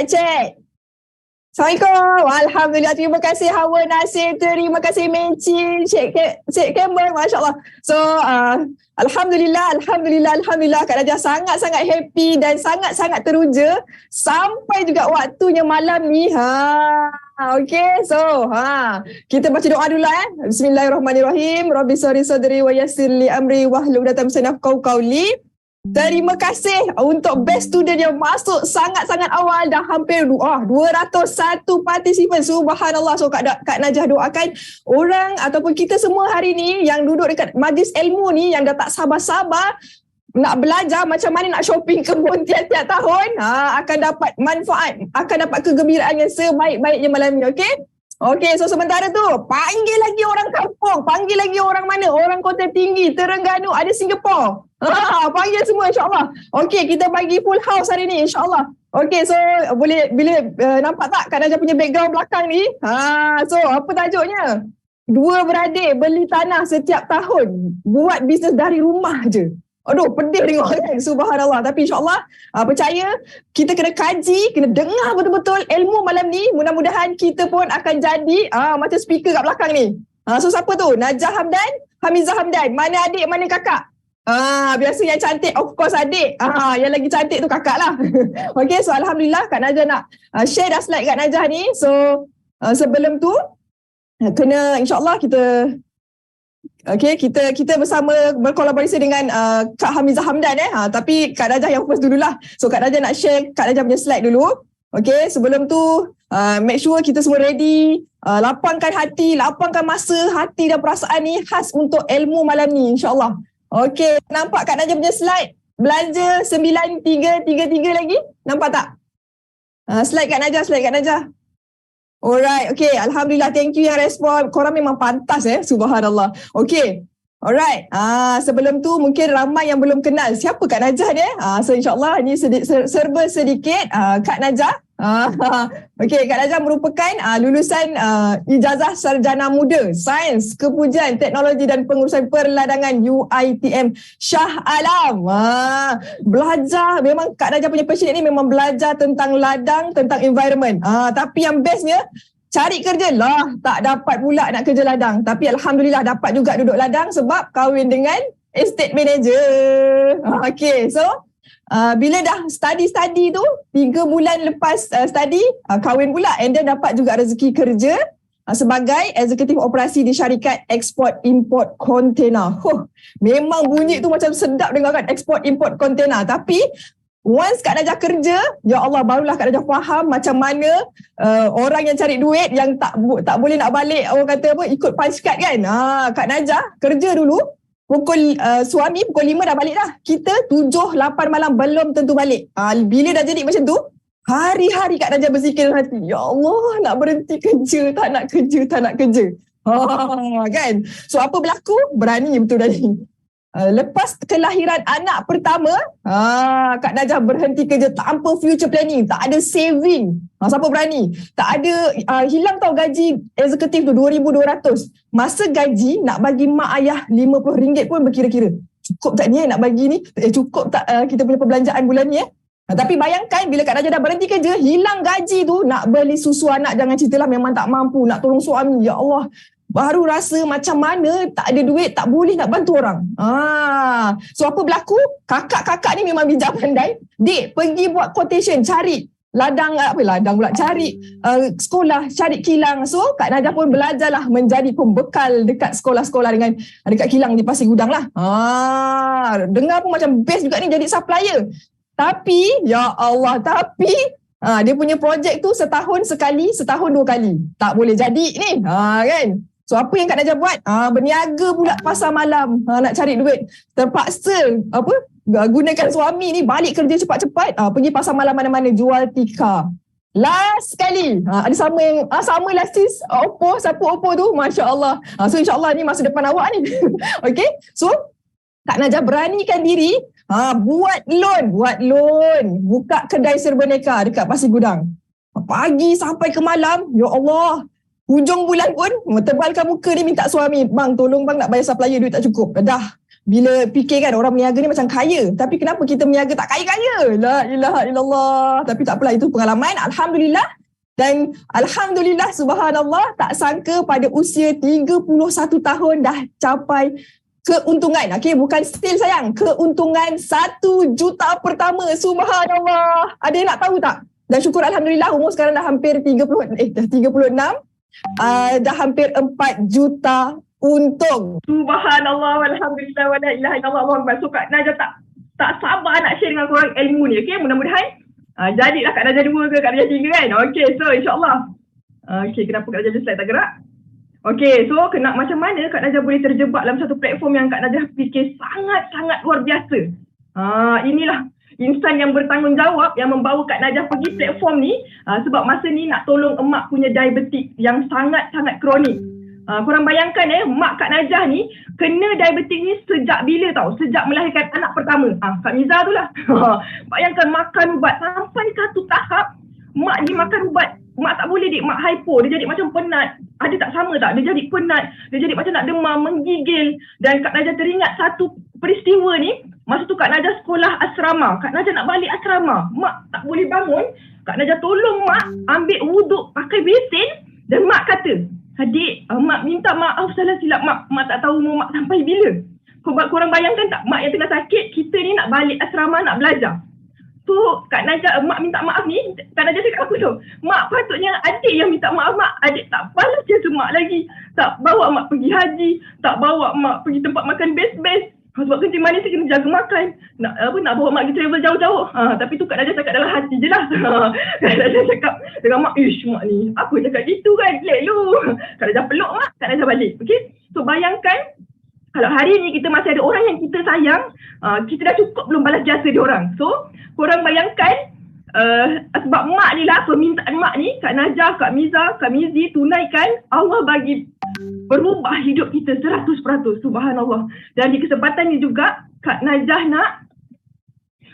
Cek. Assalamualaikum. Alhamdulillah. Terima kasih Hawa Nasir. Terima kasih Menci. Cik Campbell. Masya Allah. So, Alhamdulillah. Kak Najah sangat-sangat happy dan sangat-sangat teruja. Sampai juga waktunya malam ni. Okay. So, kita baca doa dulu Bismillahirrahmanirrahim. Rabbi sori sadri wa yassir li amri wahlul 'uqdatam min lisani qawli. Terima kasih untuk best student yang masuk sangat-sangat awal dah hampir 201 partisipan. Subhanallah. So Kak Najah doakan orang ataupun kita semua hari ni yang duduk dekat majlis ilmu ni yang dah tak sabar-sabar nak belajar macam mana nak shopping kebun tiap-tiap tahun, akan dapat manfaat, akan dapat kegembiraan yang sebaik-baiknya malam ni. Okey, so sementara tu panggil lagi orang kampung, panggil lagi orang mana, orang Kota Tinggi, Terengganu, ada Singapura. Panggil semua insya-Allah. Okey, kita bagi full house hari ni insya-Allah. Okey, so boleh nampak tak Kak Najah punya background belakang ni? So apa tajuknya? Dua beradik beli tanah setiap tahun, buat bisnes dari rumah je. Aduh, pedih tengok kan. Subhanallah. Tapi insyaAllah, percaya kita kena kaji, kena dengar betul-betul ilmu malam ni. Mudah-mudahan kita pun akan jadi macam speaker kat belakang ni. So siapa tu? Najah Hamdan, Hamizah Hamdan. Mana adik, mana kakak? Biasa yang cantik, of course adik. Yang lagi cantik tu kakak lah. Okay, so Alhamdulillah Kak Najah nak share dah slide Kak Najah ni. So sebelum tu, kena insyaAllah kita... Okay, kita bersama berkolaborasi dengan Kak Hamizah Hamdan tapi Kak Najah yang first dululah. So Kak Najah nak share Kak Najah punya slide dulu. Okay, sebelum tu make sure kita semua ready. Lapangkan hati, lapangkan masa, hati dan perasaan ni khas untuk ilmu malam ni insyaAllah. Okay, nampak Kak Najah punya slide? Belanja 9333 lagi? Nampak tak? Slide Kak Najah. Alright, okay. Alhamdulillah, thank you yang respon. Korang memang pantas subhanallah. Okay, alright. Sebelum tu mungkin ramai yang belum kenal siapa Kak Najah ni. So insyaAllah ni serba sedikit Kak Najah. Okay, Kak Najah merupakan lulusan Ijazah Sarjana Muda Sains, Kepujian, Teknologi dan Pengurusan Perladangan UiTM Shah Alam. Belajar, memang Kak Najah punya passion ni memang belajar tentang ladang, tentang environment. Tapi yang bestnya, cari kerja lah tak dapat pula nak kerja ladang. Tapi Alhamdulillah dapat juga duduk ladang sebab kahwin dengan estate manager. Okay, so bila dah study tu 3 bulan lepas study kahwin pula, and then dapat juga rezeki kerja sebagai eksekutif operasi di syarikat export import container. Memang bunyi tu macam sedap dengar kan, export import container. Tapi once Kak Najah kerja, ya Allah, barulah Kak Najah faham macam mana orang yang cari duit yang tak boleh nak balik, orang kata apa, ikut punch card kan. Kak Najah kerja dulu suami pukul 5 dah balik dah. Kita 7-8 malam belum tentu balik. Bila dah jadi macam tu, hari-hari Kak Najah berzikir dalam hati, ya Allah, nak berhenti kerja, tak nak kerja. Kan? So apa berlaku? Berani betul tadi. Lepas kelahiran anak pertama, Kak Najah berhenti kerja tanpa future planning, tak ada saving. Siapa berani? Tak ada, hilang tau gaji eksekutif tu 2,200. Masa gaji nak bagi mak ayah RM50 pun berkira-kira. Cukup tak ni nak bagi ni? Cukup tak kita punya perbelanjaan bulan ni tapi bayangkan bila Kak Najah dah berhenti kerja, hilang gaji tu, nak beli susu anak jangan ceritalah, memang tak mampu, nak tolong suami, ya Allah. Baru rasa macam mana tak ada duit, tak boleh nak bantu orang. So apa berlaku? Kakak-kakak ni memang bijak pandai. Dik, pergi buat quotation, cari ladang pula, cari sekolah, cari kilang. So Kak Najah pun belajarlah menjadi pembekal dekat sekolah-sekolah dengan dekat kilang di Pasir Gudang lah. Dengar pun macam best juga ni jadi supplier. Tapi, ya Allah, dia punya projek tu setahun sekali, setahun 2 kali. Tak boleh jadi ni. Kan? So apa yang Kak Najah buat? Berniaga pula pasar malam, nak cari duit. Terpaksa gunakan suami ni balik kerja cepat-cepat, pergi pasar malam mana-mana jual tikar. Last sekali, ada sama lah sis, Oppo, siapa Oppo tu? Masya Allah. So insyaAllah ni masa depan awak ni. Okay, so Kak Najah beranikan diri, buat loan, buka kedai serbaneka dekat Pasir Gudang. Pagi sampai ke malam, ya Allah. Hujung bulan pun tebalkan muka dia minta suami, bang tolong bang nak bayar supplier duit tak cukup. Dah bila fikir kan orang berniaga ni macam kaya, tapi kenapa kita berniaga tak kaya-kaya? La ilaha illallah. Tapi tak apalah, itu pengalaman. Alhamdulillah. Dan Alhamdulillah, subhanallah, tak sangka pada usia 31 tahun dah capai keuntungan. Okay, bukan sale sayang. Keuntungan 1 juta pertama. Subhanallah. Ada yang nak tahu tak? Dan syukur Alhamdulillah, umur sekarang dah hampir 36. Dah hampir 4 juta untung. Subhanallah, walhamdulillah, wa la ilaha illallah, Allahu akbar. So Kak Najah tak sabar nak share dengan korang ilmu ni. Okay, mudah-mudahan jadilah Kak Najah 2 ke Kak Najah 3 kan. Okay, so insyaAllah. Okay, kenapa Kak Najah slide tak gerak? Okay, so macam mana Kak Najah boleh terjebak dalam satu platform yang Kak Najah fikir sangat-sangat luar biasa. Inilah insan yang bertanggungjawab yang membawa Kak Najah pergi platform ni, sebab masa ni nak tolong emak punya diabetik yang sangat-sangat kronik. Korang bayangkan mak Kak Najah ni kena diabetik ni sejak bila tau? Sejak melahirkan anak pertama. Kak Miza tu lah. Bayangkan makan ubat sampai satu tahap mak ni makan ubat, mak tak boleh mak hypo, dia jadi macam penat. Ada tak sama tak? Dia jadi penat, dia jadi macam nak demam, menggigil. Dan Kak Najah teringat satu peristiwa ni, masa tu Kak Najah sekolah asrama. Kak Najah nak balik asrama, mak tak boleh bangun. Kak Najah tolong mak ambil wuduk pakai besin dan mak kata, "Adik, mak minta maaf salah silap mak tak tahu umur mak sampai bila." Korang bayangkan tak, mak yang tengah sakit, kita ni nak balik asrama nak belajar. So Kak Najah, mak minta maaf ni, Kak Najah cakap apa tu? Mak patutnya adik yang minta maaf mak. Adik tak balas jasa mak lagi. Tak bawa mak pergi haji, tak bawa mak pergi tempat makan best-best. Sebab kencing manis dia kena jaga makan. Nak bawa mak pergi travel jauh-jauh. Tapi tu Kak Najah cakap dalam hati je lah. Kak Najah cakap dengan mak, mak ni, apa cakap gitu kan? Lelu. Kak Najah peluk mak, Kak Najah balik. Okay? So bayangkan, kalau hari ni kita masih ada orang yang kita sayang, kita dah cukup belum balas jasa dia orang. So, korang bayangkan, sebab mak ni lah, permintaan mak ni, Kak Najah, Kak Miza, Kak Mizi tunaikan, Allah bagi berubah hidup kita 100%. Subhanallah. Dan di kesempatan ni juga, Kak Najah nak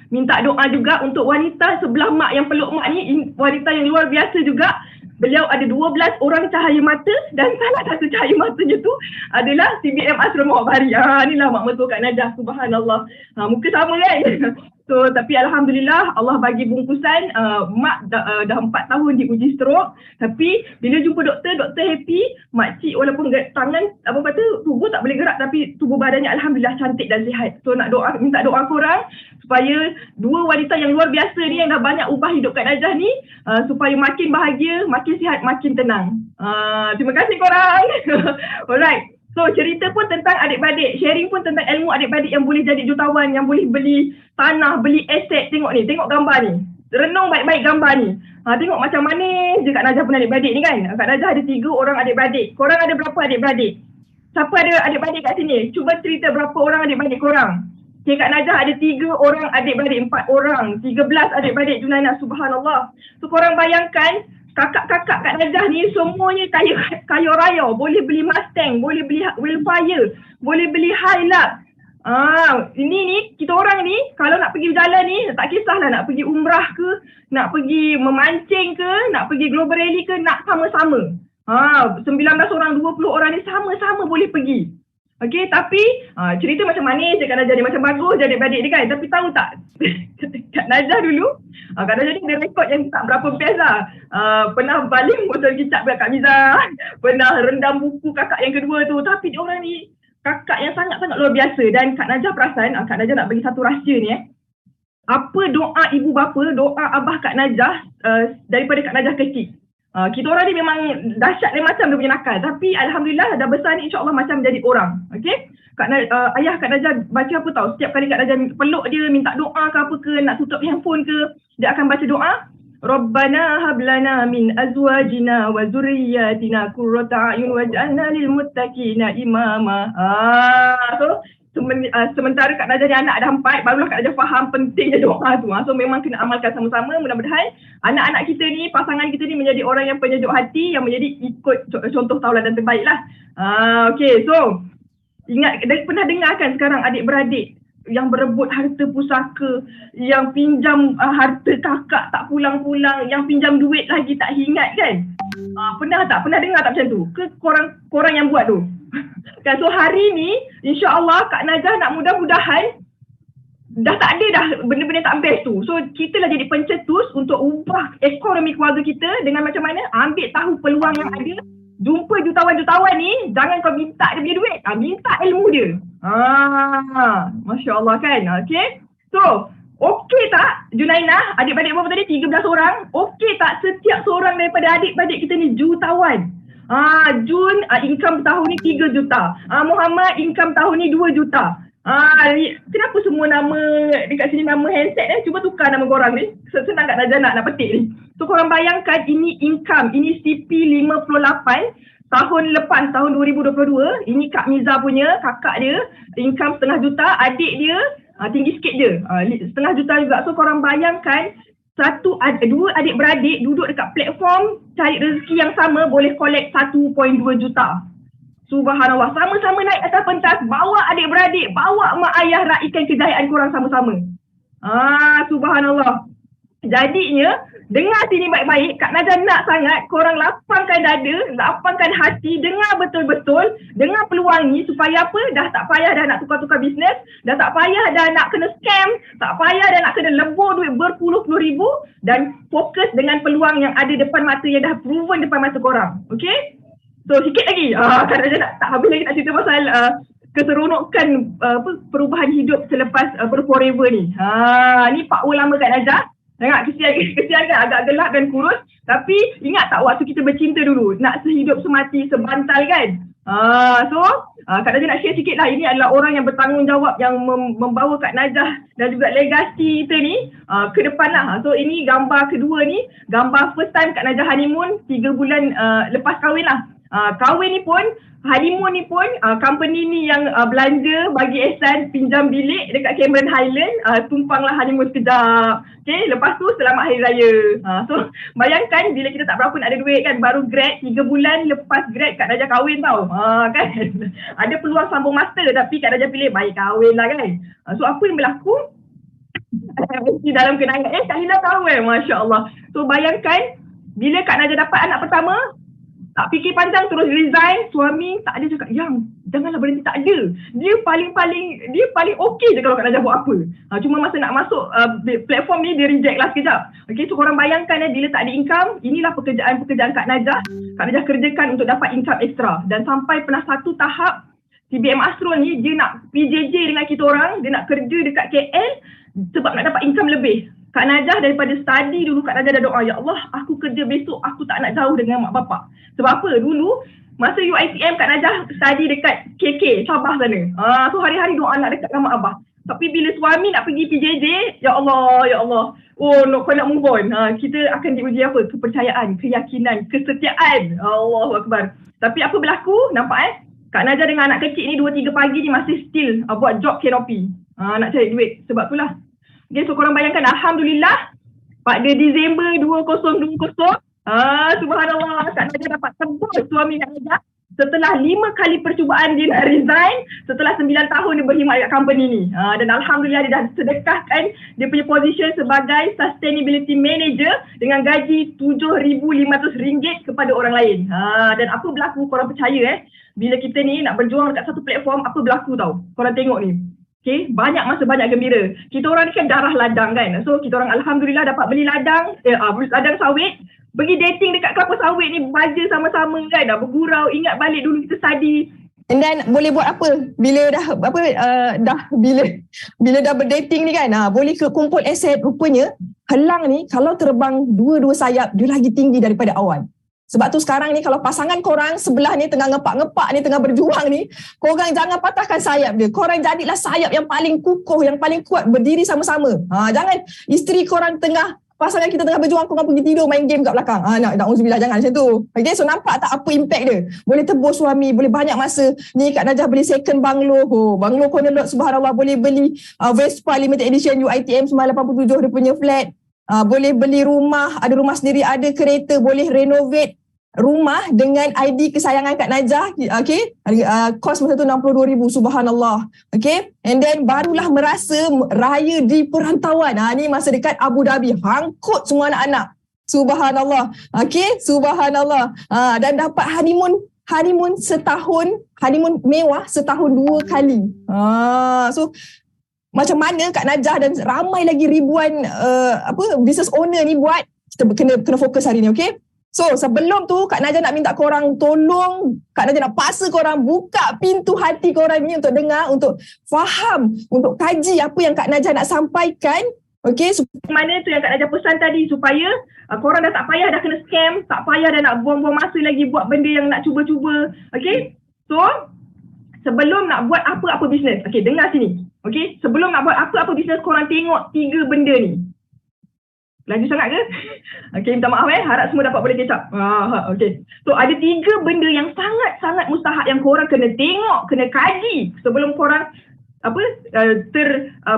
minta doa juga untuk wanita sebelah mak yang peluk mak ni, wanita yang luar biasa juga. Beliau ada 12 orang cahaya mata dan salah satu cahaya matanya tu adalah CBM Asrul Muhabbari. Inilah mak mertua Kak Najah. Subhanallah. Muka sama kan? So, tapi Alhamdulillah Allah bagi bungkusan. Mak dah 4 tahun diuji stroke. Tapi bila jumpa doktor happy. Makcik walaupun tangan, tubuh tak boleh gerak, tapi tubuh badannya Alhamdulillah cantik dan sihat. So nak minta doa korang supaya 2 wanita yang luar biasa ni yang dah banyak ubah hidup Kak Najah ni, supaya makin bahagia, makin sihat, makin tenang. Terima kasih korang. Alright. So cerita pun tentang adik-beradik, sharing pun tentang ilmu adik-beradik yang boleh jadi jutawan, yang boleh beli tanah, beli aset. Tengok ni, tengok gambar ni. Renung baik-baik gambar ni. Tengok macam mana je Kak Najah punya adik-beradik ni kan. Kak Najah ada 3 orang adik-beradik. Korang ada berapa adik-beradik? Siapa ada adik-beradik kat sini? Cuba cerita berapa orang adik-beradik korang. Okay, Kak Najah ada 3 orang adik-beradik, 4 orang, 13 adik-beradik Junaina. Subhanallah. So korang bayangkan, kakak-kakak Kak Najah ni semuanya kaya raya. Boleh beli Mustang, boleh beli Wildfire, boleh beli Hilux. Ini ni, kita orang ni kalau nak pergi berjalan ni, tak kisahlah nak pergi umrah ke, nak pergi memancing ke, nak pergi global rally ke, nak sama-sama. 19 orang, 20 orang ni sama-sama boleh pergi. Okay, tapi cerita macam manis je Kak Najah ni, macam bagus je adik-beradik dia kan. Tapi tahu tak, Kak Najah dulu, Kak Najah ni ada rekod yang tak berapa best lah. Pernah baling botol kicap dekat Kak Miza, pernah rendam buku kakak yang kedua tu. Tapi dia orang ni kakak yang sangat-sangat luar biasa. Dan Kak Najah perasan, Kak Najah nak bagi satu rahsia ni apa doa ibu bapa, doa abah Kak Najah daripada Kak Najah kecil. Kita orang ni memang dahsyat lain macam dia punya nakal. Tapi Alhamdulillah dah besar ni insyaAllah macam jadi orang. Okay? Ayah Kak Najah baca apa tau? Setiap kali Kak Najah peluk dia, minta doa ke apa ke, nak tutup handphone ke, dia akan baca doa. Rabbana hablana min azwajina wa zurriyatina qurrata a'yun waj'alna lil muttaqina imama. So sementara Kak Najah ni anak ada 4, barulah Kak Najah faham pentingnya doa tu. So memang kena amalkan sama-sama. Mudah-mudahan anak-anak kita ni, pasangan kita ni menjadi orang yang penyejuk hati, yang menjadi ikut contoh tauladan terbaik lah. Okay, so ingat, pernah dengar kan sekarang adik-beradik yang berebut harta pusaka, yang pinjam harta kakak tak pulang-pulang, yang pinjam duit lagi tak ingat kan? Pernah tak? Pernah dengar tak macam tu? Ke korang yang buat tu? Kan, so hari ni insya-Allah Kak Najah nak mudah-mudahan dah tak ada dah benda-benda tak best tu. So kita lah jadi pencetus untuk ubah ekonomi keluarga kita dengan macam mana ambil tahu peluang yang ada. Jumpa jutawan-jutawan ni, jangan kau minta dia punya duit, minta ilmu dia. Masya Allah kan. Okay. So okey tak Junainah, adik-adik berapa tadi? 13 orang. Okey tak setiap seorang daripada adik-adik kita ni jutawan? Jun income tahun ni 3 juta. Muhammad income tahun ni 2 juta. Kenapa semua nama dekat sini nama handset cuba tukar nama korang ni. Senang kat Najah nak petik ni. So korang bayangkan ini income, ini CP58 tahun lepas, tahun 2022. Ini Kak Miza punya, kakak dia, income setengah juta, adik dia tinggi sikit je, setengah juta juga. So korang bayangkan dua adik-beradik duduk dekat platform cari rezeki yang sama boleh collect 1.2 juta. Subhanallah, sama-sama naik atas pentas, bawa adik-beradik, bawa mak ayah raikan kejayaan korang sama-sama. Subhanallah. Jadinya, dengar sini baik-baik, Kak Najah nak sangat korang lapangkan dada, lapangkan hati, dengar betul-betul, dengar peluang ni supaya apa? Dah tak payah dah nak tukar-tukar bisnes, dah tak payah dah nak kena scam, tak payah dah nak kena lebur duit berpuluh-puluh ribu dan fokus dengan peluang yang ada depan mata, yang dah proven depan mata korang. Okay? So sikit lagi, Kak Najah tak habis lagi nak cerita pasal keseronokan perubahan hidup selepas berforever ni. Ni power lama Kak Najah. Tengok kesian kan, agak gelap dan kurus. Tapi ingat tak waktu kita bercinta dulu, nak sehidup semati sebantal kan. Kak Najah nak share sikit lah. Ini adalah orang yang bertanggungjawab yang membawa Kak Najah dan juga legasi kita ni ke depan lah. So ini gambar kedua ni, gambar first time Kak Najah honeymoon 3 bulan lepas kahwin lah. Kahwin ni pun, honeymoon ni pun, company ni yang belanja bagi Ehsan pinjam bilik dekat Cameron Highland, tumpanglah honeymoon sekejap. Okay, lepas tu selamat Hari Raya. So bayangkan bila kita tak berapa nak ada duit kan, baru grad 3 bulan lepas grad Kak Najah kahwin tau. Kan, ada peluang sambung master tapi Kak Najah pilih baik kahwin lah kan. So apa yang berlaku? Dalam kenangan, Kak Hila tahu Masya Allah. So bayangkan bila Kak Najah dapat anak pertama, tak fikir panjang terus resign. Suami tak ada cakap, yang janganlah berhenti, tak ada. Dia paling okey je kalau Kak Najah buat apa. Cuma masa nak masuk platform ni dia reject lah sekejap. Okay, so korang bayangkan bila tak ada income, inilah pekerjaan-pekerjaan Kak Najah. Kak Najah kerjakan untuk dapat income extra. Dan sampai pernah satu tahap TBM Asrul ni dia nak PJJ dengan kita orang, dia nak kerja dekat KL sebab nak dapat income lebih. Kak Najah daripada study dulu, Kak Najah dah doa, ya Allah aku kerja besok, aku tak nak jauh dengan mak bapak. Sebab apa? Dulu masa UiTM Kak Najah study dekat KK, Sabah sana. So hari-hari doa nak dekat dengan mak abah. Tapi bila suami nak pergi PJJ, ya Allah. Oh, kau nak move on. Kita akan diuji apa? Kepercayaan, keyakinan, kesetiaan. Allahu Akbar. Tapi apa berlaku? Nampak Kak Najah dengan anak kecil ni 2-3 pagi ni masih still buat job canopy. Nak cari duit. Sebab itulah. Okay, so korang bayangkan, Alhamdulillah pada Disember 2020, subhanallah, Kak Najah dapat tebus suami Kak Najah. Setelah 5 kali percubaan dia nak resign, setelah 9 tahun dia berkhidmat dekat company ni. Dan Alhamdulillah dia dah sedekahkan dia punya position sebagai Sustainability Manager dengan gaji RM7,500 kepada orang lain. Dan apa berlaku, korang percaya bila kita ni nak berjuang dekat satu platform, apa berlaku tau. Korang tengok ni. Okay, banyak masa banyak gembira. Kita orang ni kan darah ladang kan. So kita orang Alhamdulillah dapat beli ladang sawit. Pergi dating dekat kelapa sawit ni, baja sama-sama kan. Bergurau, ingat balik dulu kita study. And then boleh buat apa? Bila dah berdating ni kan, boleh kumpul aset. Rupanya helang ni kalau terbang dua-dua sayap, dia lagi tinggi daripada awan. Sebab tu sekarang ni kalau pasangan korang sebelah ni tengah ngepak-ngepak ni, tengah berjuang ni, korang jangan patahkan sayap dia. Korang jadilah sayap yang paling kukuh, yang paling kuat, berdiri sama-sama. Jangan isteri korang pasangan kita tengah berjuang, korang pergi tidur main game kat belakang. Na'udzubillah, jangan macam tu. Okay, so nampak tak apa impact dia? Boleh tebus suami, boleh banyak masa. Ni Kak Najah beli second banglo. Banglo corner lot, subhanallah, boleh beli Vespa limited edition UiTM 987 dia punya flat. Boleh beli rumah, ada rumah sendiri, ada kereta, boleh renovate rumah dengan ID kesayangan Kak Najah. Okay, kos masa tu 62,000, subhanallah. Okay, and then barulah merasa raya di perantauan. Ni masa dekat Abu Dhabi, hangkut semua anak-anak, subhanallah. Okay, subhanallah. Dan dapat honeymoon honeymoon mewah setahun 2 kali. So macam mana Kak Najah dan ramai lagi ribuan business owner ni buat, kita kena fokus hari ni, okay? So sebelum tu Kak Najah nak minta korang tolong, Kak Najah nak paksa korang buka pintu hati korang ni untuk dengar, untuk faham, untuk kaji apa yang Kak Najah nak sampaikan. Okay, mana tu yang Kak Najah pesan tadi, supaya korang dah tak payah dah kena scam, tak payah dah nak buang-buang masa lagi buat benda yang nak cuba-cuba. Okay, so sebelum nak buat apa-apa bisnes, okay, dengar sini. Okay, sebelum nak buat apa-apa bisnes, korang tengok 3 benda ni. Laju sangat ke? Okay, minta maaf harap semua dapat boleh catch up. Okay, so ada 3 benda yang sangat-sangat mustahak yang korang kena tengok, kena kaji sebelum korang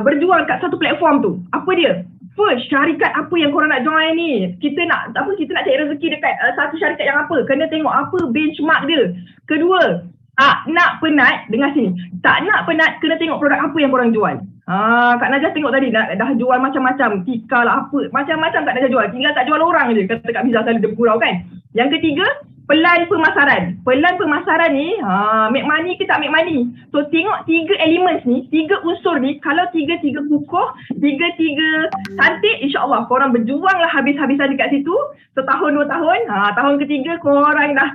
berjual kat satu platform tu. Apa dia? First, syarikat apa yang korang nak join ni? Kita nak cari rezeki dekat satu syarikat yang apa? Kena tengok apa benchmark dia. Kedua, tak nak penat, dengar sini. Tak nak penat, kena tengok produk apa yang korang jual. Kak Najah tengok tadi dah jual macam-macam, tika lah apa, macam-macam Kak Najah jual. Tinggal tak jual orang je, kata Kak Miza selalu dia bergurau kan. Yang ketiga, pelan pemasaran. Pelan pemasaran ni, make money ke tak make money. So tengok 3 elements ni, 3 unsur ni, kalau 3 kukuh, 3 cantik, insyaAllah korang berjuang lah habis-habisan dekat situ. Setahun 2 tahun, tahun ketiga korang dah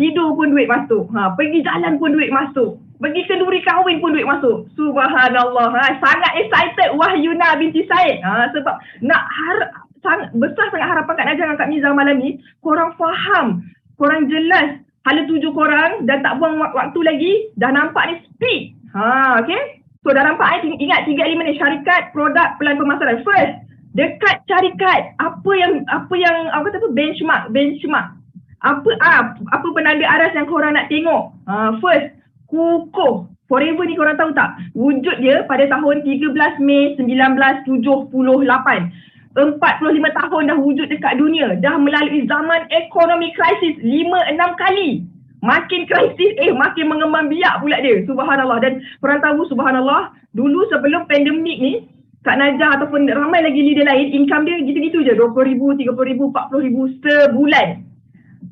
tidur pun duit masuk, pergi jalan pun duit masuk, pergi kenduri kahwin pun duit masuk. Subhanallah, sangat excited Wahyuna binti Said. Sebab besar sangat harapan Kak Najah dengan Kak Miza malam ni, korang faham, korang jelas hala tuju korang dan tak buang waktu lagi, dah nampak ni speed. Okay, so dah nampak ingat 3 elemen ni, syarikat, produk, pelan pemasaran. First, dekat syarikat, apa yang benchmark. Apa penanda aras yang korang nak tengok? First, kukuh. Forever ni korang tahu tak? Wujud dia pada tahun 13 Mei 1978. 45 tahun dah wujud dekat dunia. Dah melalui zaman ekonomi krisis 5-6 kali. Makin krisis, makin mengembang biak pula dia. Subhanallah. Dan korang tahu subhanallah, dulu sebelum pandemik ni, Kak Najah ataupun ramai lagi leader lain, income dia gitu-gitu je. 20,000, 30,000, 40,000 sebulan.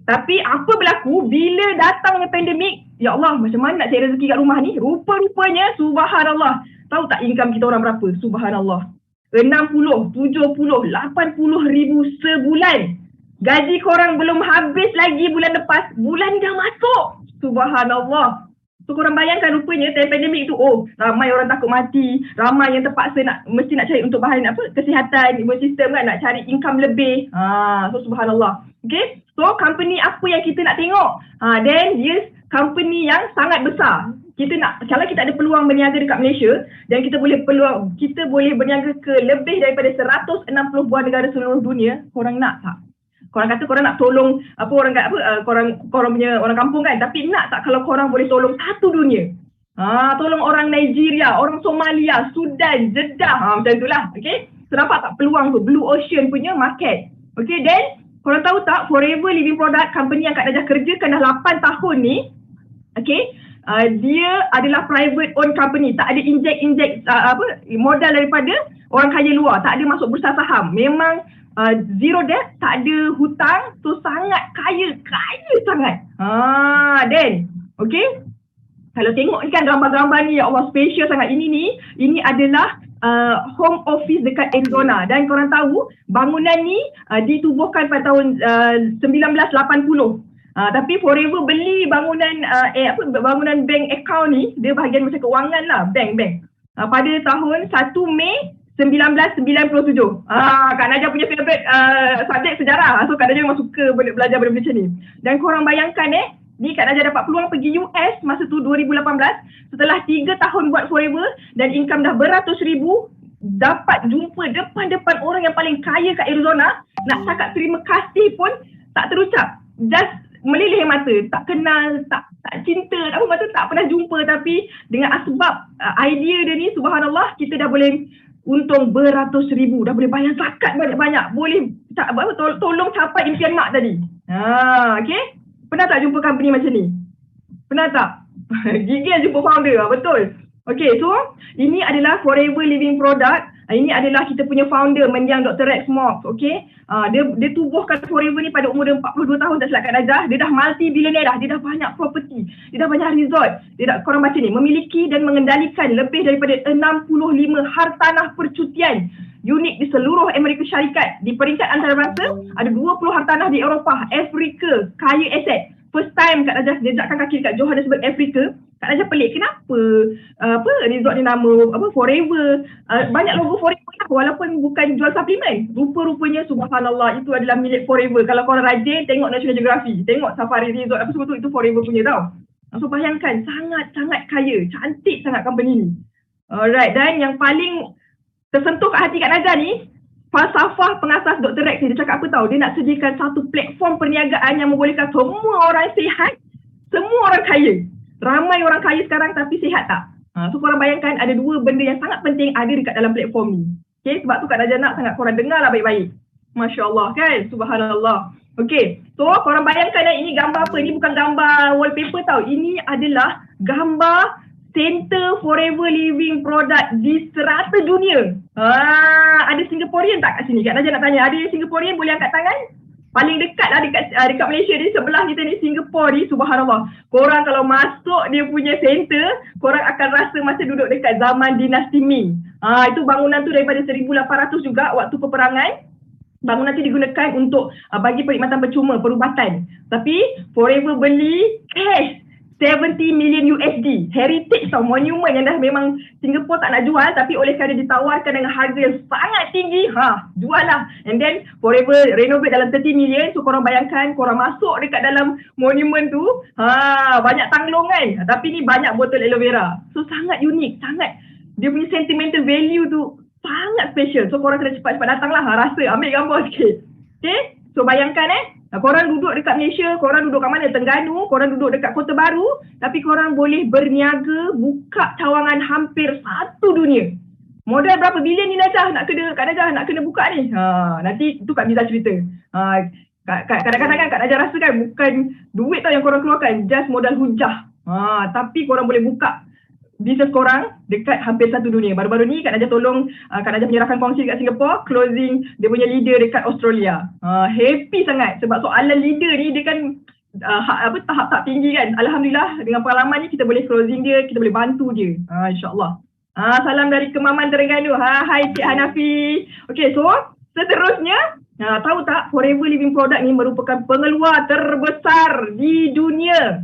Tapi apa berlaku bila datangnya pandemik? Ya Allah, macam mana nak cari rezeki kat rumah ni? Rupa-rupanya, subhanallah. Tahu tak income kita orang berapa? Subhanallah. 60, 70, 80 ribu sebulan. Gaji korang belum habis lagi bulan lepas, bulan dah masuk. Subhanallah. So korang bayangkan rupanya time pandemik tu, ramai orang takut mati, ramai yang terpaksa mesti nak cari untuk bahan kesihatan, imun sistem kan, nak cari income lebih. So subhanallah. Okay, so company apa yang kita nak tengok? Then yes, company yang sangat besar. Kalau kita ada peluang berniaga dekat Malaysia dan kita boleh berniaga ke lebih daripada 160 buah negara seluruh dunia, korang nak tak? Korang kata korang nak tolong korang punya orang kampung kan, tapi nak tak kalau korang boleh tolong satu dunia? Tolong orang Nigeria, orang Somalia, Sudan, Jeddah, macam itulah. Okay, so nampak tak peluang tu, Blue Ocean punya market. Okay, then korang tahu tak, Forever Living Product, company yang Kak Najah kerjakan dah 8 tahun ni, okay, dia adalah private owned company, tak ada inject modal daripada orang kaya luar, tak ada masuk bursa saham, memang zero debt, tak ada hutang, so sangat kaya sangat. Then, okay, kalau tengok ni kan gambar-gambar ni, ya Allah, special sangat. Ini adalah home office dekat Arizona, dan korang tahu bangunan ni ditubuhkan pada tahun 1980. Tapi Forever beli bangunan bank account ni, dia bahagian macam keuangan lah, bank. Pada tahun 1 Mei 1997. Kak Najah punya favourite subjek sejarah. So Kak Najah memang suka belajar benda macam ni. Dan korang bayangkan ni Kak Najah dapat peluang pergi US masa tu 2018. Setelah 3 tahun buat Forever dan income dah beratus ribu, dapat jumpa depan-depan orang yang paling kaya kat Arizona. Nak cakap terima kasih pun tak terucap. Just meleleh mata, tak kenal, tak cinta, tak pernah jumpa, tapi dengan asbab idea dia ni, subhanallah, kita dah boleh untung beratus ribu, dah boleh bayar zakat banyak-banyak, boleh tolong capai impian mak tadi. Okay, pernah tak jumpa company macam ni? Pernah tak? Gigil jumpa founder, betul. Okay, so ini adalah Forever Living Product. Ini adalah kita punya founder, mendiang Dr. Rex Mogg, okay. Dia tubuhkan Forever ni pada umur dia 42 tahun, tak silap Kak Najah. Dia dah multi-billionaire dah, dia dah banyak property, dia dah banyak resort. Korang baca ni, memiliki dan mengendalikan lebih daripada 65 hartanah percutian unik di seluruh Amerika Syarikat. Di peringkat antarabangsa, ada 20 hartanah di Eropah, Afrika, kaya aset. First time Kak Najah jejakkan kaki dekat Johannesburg, Afrika. Kak Najah pelik, kenapa resort ni nama Forever, banyak logo Forever lah, walaupun bukan jual suplemen. Rupa-rupanya subhanallah itu adalah milik Forever. Kalau korang rajin tengok National Geographic, tengok Safari Resort apa semua tu, itu Forever punya tau. So bayangkan, sangat-sangat kaya, cantik sangat company ni. Alright, dan yang paling tersentuh kat hati Kak Najah ni, falsafah pengasas Dr. Rex ni, dia cakap apa tahu? Dia nak sediakan satu platform perniagaan yang membolehkan semua orang sihat, semua orang kaya. Ramai orang kaya sekarang tapi sihat tak? So korang bayangkan ada dua benda yang sangat penting ada dekat dalam platform ni. Okay, sebab tu Kak Najah nak sangat korang dengar lah baik-baik. Masya Allah kan? Subhanallah. Okay, so korang bayangkan ini gambar apa? Ini bukan gambar wallpaper tau. Ini adalah gambar Center Forever Living Product di serata dunia. Ada Singaporean tak kat sini? Kak Najah nak tanya, ada Singaporean boleh angkat tangan? Paling dekat lah dekat Malaysia ni, sebelah kita ni Singapore ni, subhanallah. Korang kalau masuk dia punya center, korang akan rasa masa duduk dekat zaman dinasti Ming. Itu bangunan tu daripada 1800 juga, waktu peperangan. Bangunan tu digunakan untuk bagi perkhidmatan percuma, perubatan. Tapi Forever beli cash 70 million USD. Heritage tau, monument yang dah memang Singapore tak nak jual, tapi oleh kerana ditawarkan dengan harga yang sangat tinggi, jual lah. And then Forever renovate dalam 30 million. So korang bayangkan, korang masuk dekat dalam monument tu, banyak tanglong kan, tapi ni banyak botol aloe vera. So sangat unik, sangat dia punya sentimental value tu sangat special. So korang kena cepat-cepat datang lah, rasa, ambil gambar sikit. Okay, so bayangkan korang duduk dekat Malaysia, korang duduk kat mana? Terengganu, korang duduk dekat Kota Baru, tapi korang boleh berniaga, buka cawangan hampir satu dunia. Modal berapa bilion ni Najah nak kena buka ni? Nanti tu Kak Miza cerita. Kadang-kadang kan Kak Najah rasa kan bukan duit tau yang korang keluarkan, just modal hujah. Tapi korang boleh buka bisnes korang dekat hampir satu dunia. Baru-baru ni Kak Najah tolong, Kak Najah menyerahkan kongsi dekat Singapore, closing dia punya leader dekat Australia. Happy sangat sebab soalan leader ni dia kan tahap-tahap tinggi kan. Alhamdulillah dengan pengalaman ni kita boleh closing dia, kita boleh bantu dia. InsyaAllah. Salam dari Kemaman Terengganu. Hai Cik Hanafi. Okay, so seterusnya, tahu tak Forever Living Product ni merupakan pengeluar terbesar di dunia.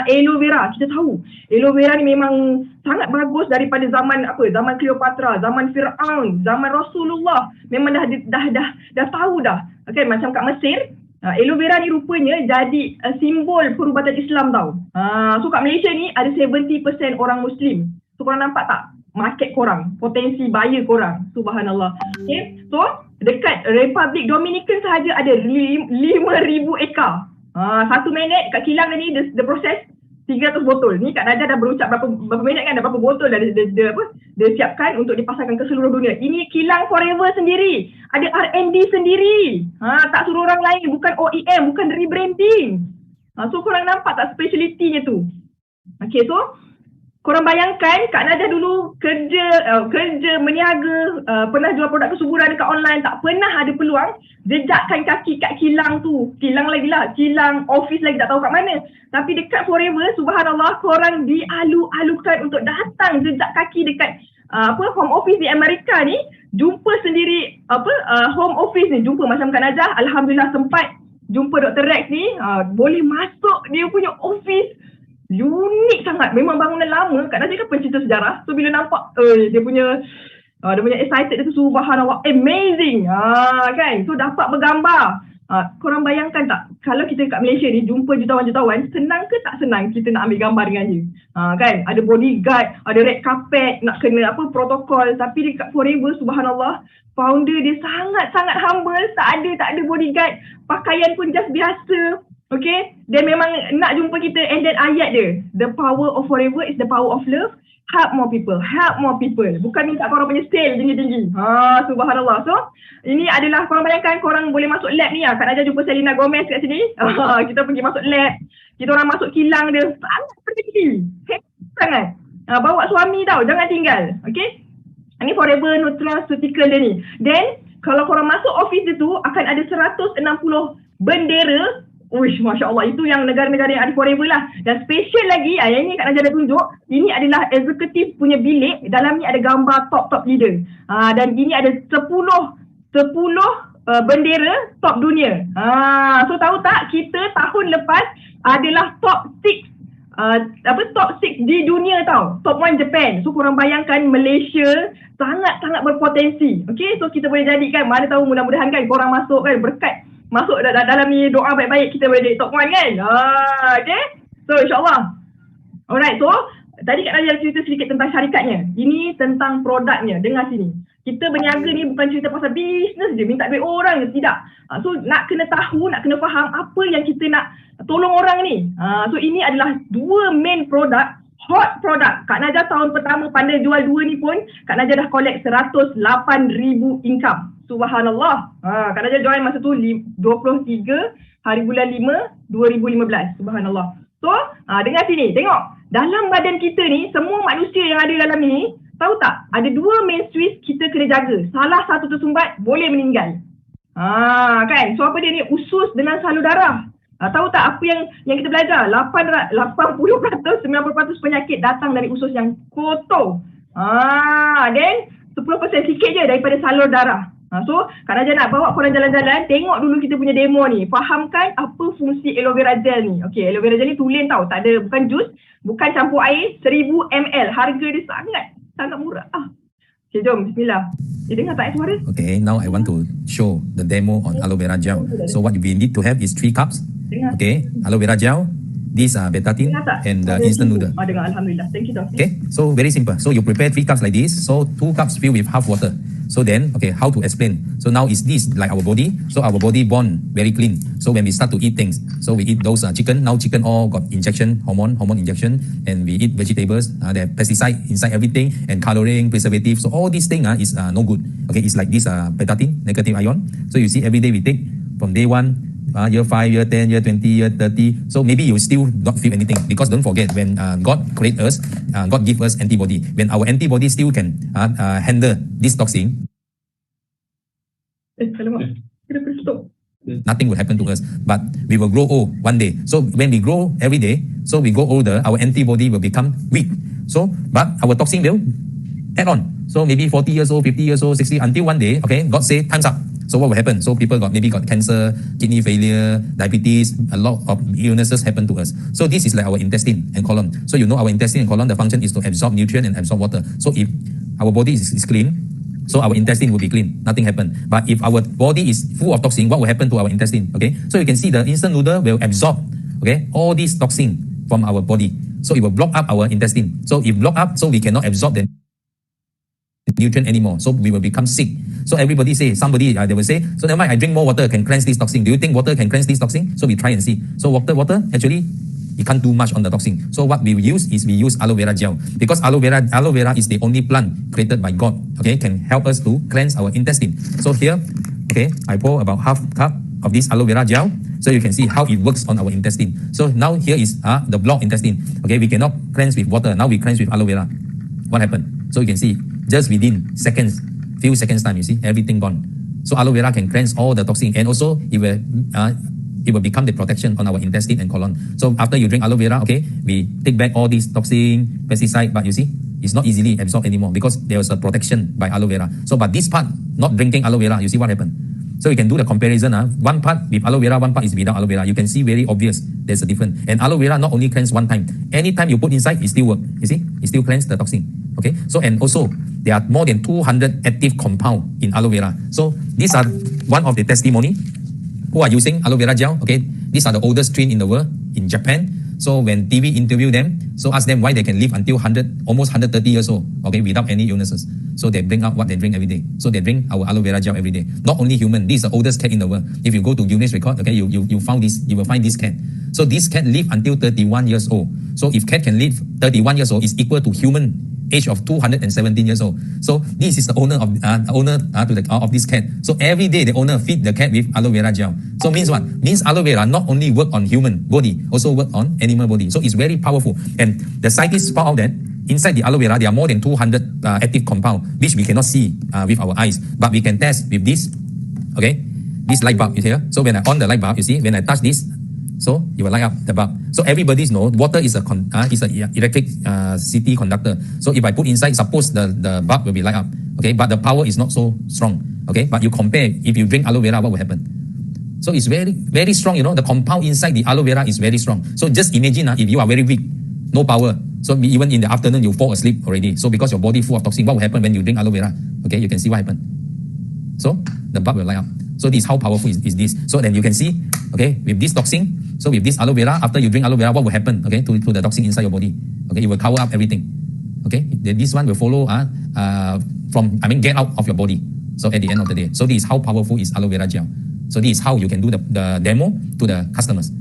Aloe vera, kita tahu aloe vera ni memang sangat bagus daripada zaman zaman Cleopatra, zaman Firaun, zaman Rasulullah. Memang dah tahu dah. Okay, macam kat Mesir, aloe vera ni rupanya jadi simbol perubatan Islam tau. So kat Malaysia ni ada 70% orang Muslim. So korang nampak tak market korang, potensi buyer korang, subhanallah. Okay, so dekat Republic Dominican sahaja ada 5,000 ekar. 1 minit kat kilang ni the process 300 botol. Ni Kak Najah dah berucap berapa minit kan, dah berapa botol dah dia siapkan untuk dipasarkan ke seluruh dunia. Ini kilang Forever sendiri, ada R&D sendiri. Tak suruh orang lain, bukan OEM, bukan rebranding. So korang nampak tak speciality-nya tu. Okay, so korang bayangkan Kak Najah dulu kerja meniaga, pernah jual produk kesuburan dekat online, tak pernah ada peluang jejakkan kaki kat kilang tu. Kilang lagi lah, kilang office lagi tak tahu kat mana. Tapi dekat Forever, subhanallah, korang dialu-alukan untuk datang jejak kaki dekat home office di Amerika ni, jumpa sendiri home office ni, jumpa macam Kak Najah, alhamdulillah sempat jumpa Dr. Rex ni, boleh masuk dia punya office. Unik sangat, memang bangunan lama. Kak Najah kan pencinta sejarah, so bila nampak dia punya excited dia tu, subhanallah, amazing. Kan, so dapat bergambar. Korang bayangkan tak, kalau kita kat Malaysia ni jumpa jutawan-jutawan, senang ke tak senang kita nak ambil gambar dengan dia? Kan, ada bodyguard, ada red carpet, nak kena protokol. Tapi dekat Forever, subhanallah, founder dia sangat-sangat humble, tak ada bodyguard, pakaian pun just biasa. Okay, dia memang nak jumpa kita. And then ayat dia, the power of Forever is the power of love. Help more people, help more people. Bukan minta korang punya sale tinggi-tinggi. Subhanallah. So, ini adalah, korang bayangkan korang boleh masuk lab ni. Kak Najah jumpa Selena Gomez kat sini. Kita pergi masuk lab. Kita orang masuk kilang dia. Sangat penting. Sangat. Bawa suami tau, jangan tinggal. Okay. Ini forever nutraceutical dia ni. Then kalau korang masuk office dia tu akan ada 160 bendera. Uish, Masya Allah, itu yang negara-negara yang ada forever lah. Dan special lagi, yang ni Kak Najah dah tunjuk, ini adalah executive punya bilik. Dalam ni ada gambar top-top leader. Dan ini ada 10 bendera top dunia. So tahu tak, kita tahun lepas adalah top 6 top 6 di dunia tau. Top 1 Japan. So korang bayangkan Malaysia sangat-sangat berpotensi. Okay, so kita boleh jadikan, mana tahu mudah-mudahan kan korang masuk kan, berkat masuk dalam ni doa baik-baik, kita boleh jadi top 1 kan. Okay, so insyaAllah. Alright, so tadi Kak Najah cerita sedikit tentang syarikatnya. Ini tentang produknya. Dengar sini. Kita berniaga ni bukan cerita pasal bisnes je, minta duit orang je, tidak. So nak kena tahu, nak kena faham apa yang kita nak tolong orang ni. So ini adalah 2 main produk, hot produk. Kak Najah tahun pertama pandai jual 2 ni pun, Kak Najah dah collect 108,000 income. Subhanallah. Kak Najah join masa tu 23 hari bulan 5 2015. Subhanallah. So dengar sini, tengok. Dalam badan kita ni, semua manusia yang ada dalam ni, tahu tak? Ada 2 main switch kita kena jaga. Salah satu tersumbat, boleh meninggal. Kan? So apa dia ni? Usus dengan salur darah. Tahu tak apa yang kita belajar? 80%, 90% penyakit datang dari usus yang kotor. Then 10% sikit je daripada salur darah. So Kak Najah nak bawa korang jalan-jalan, tengok dulu kita punya demo ni. Fahamkan apa fungsi aloe vera gel ni. Okay, aloe vera gel ni tulen tau. Tak ada, bukan jus, bukan campur air, 1000 ml. Harga dia sangat murah. Okay, jom, bismillah. Dengar tak suara? Okay, now I want to show the demo on aloe vera gel. So what we need to have is 3 cups. Okay, aloe vera gel, these are betatin and instant noodle. Dengar, Alhamdulillah. Thank you, Dr. Okay, so very simple. So you prepare 3 cups like this. So 2 cups filled with half water. So then, okay, how to explain? So now is this like our body? So our body born very clean. So when we start to eat things, so we eat those chicken. Now chicken all got injection, hormone injection, and we eat vegetables. They have pesticide inside everything and coloring, preservative. So all these things is no good. Okay, it's like this betatin, negative ion. So you see every day we take from day 1. Year 5, year 10, year 20, year 30. So maybe you still not feel anything, because don't forget when God create us, God give us antibody. When our antibody still can handle this toxin, nothing will happen to us. But we will grow old one day. So when we grow every day, so we grow older, our antibody will become weak. So but our toxin will add on. So maybe 40 years old, 50 years old, 60, until one day, okay, God say time's up. So what will happen? So people got cancer, kidney failure, diabetes, a lot of illnesses happen to us. So this is like our intestine and colon. So you know our intestine and colon, the function is to absorb nutrient and absorb water. So if our body is clean, so our intestine will be clean, nothing happen. But if our body is full of toxin, what will happen to our intestine? Okay, so you can see the instant noodle will absorb, okay, all these toxin from our body. So it will block up our intestine. So if block up, so we cannot absorb the nutrient anymore. So we will become sick. So everybody say, they will say, so never mind, I drink more water, can cleanse this toxin. Do you think water can cleanse this toxin? So we try and see. So water, actually, it can't do much on the toxin. So what we use is we use aloe vera gel, because aloe vera is the only plant created by God. Okay, can help us to cleanse our intestine. So here, okay, I pour about half cup of this aloe vera gel. So you can see how it works on our intestine. So now here is the blocked intestine. Okay, we cannot cleanse with water. Now we cleanse with aloe vera. What happened? So you can see just within seconds, few seconds time, you see everything gone. So aloe vera can cleanse all the toxin, and also it will become the protection on our intestine and colon. So after you drink aloe vera, okay, we take back all these toxin, pesticide, but you see it's not easily absorbed anymore because there was a protection by aloe vera. So but this part, not drinking aloe vera, you see what happened? So you can do the comparison. One part with aloe vera, one part is without aloe vera. You can see very obvious there's a difference. And aloe vera not only cleanse one time. Anytime you put inside, it still work. You see? It still cleanse the toxin. Okay? So and also, there are more than 200 active compounds in aloe vera. So these are one of the testimony who are using aloe vera gel. Okay? These are the oldest strain in the world in Japan. So when TV interview them, so ask them why they can live until almost 130 years old, okay, without any illnesses. So they bring up what they drink every day. So they drink our aloe vera gel every day. Not only human, this is the oldest cat in the world. If you go to Guinness record, okay, you will find this cat. So this cat live until 31 years old. So if cat can live 31 years old, is equal to human age of 217 years old. So this is the owner of this cat. So every day the owner feed the cat with aloe vera gel. So means what? Means aloe vera not only work on human body, also work on animal body. So it's very powerful. And the scientists found out that inside the aloe vera, there are more than 200 active compound, which we cannot see with our eyes, but we can test with this. Okay, this light bulb is here. So when I on the light bulb, you see, when I touch this, so it will light up the bulb. So everybody's know water is a electricity conductor. So if I put inside, suppose the bulb will be light up. Okay, but the power is not so strong. Okay, but you compare, if you drink aloe vera, what will happen? So it's very, very strong, you know, the compound inside the aloe vera is very strong. So just imagine if you are very weak, no power. So even in the afternoon, you fall asleep already. So because your body full of toxin, what will happen when you drink aloe vera? Okay, you can see what happened. So the bulb will light up. So this is how powerful is this. So then you can see, okay, with this toxin, so with this aloe vera, after you drink aloe vera, what will happen, okay, to the toxin inside your body? Okay, it will cover up everything. Okay, this one will follow get out of your body. So at the end of the day, so this is how powerful is aloe vera gel. So this is how you can do the demo to the customers.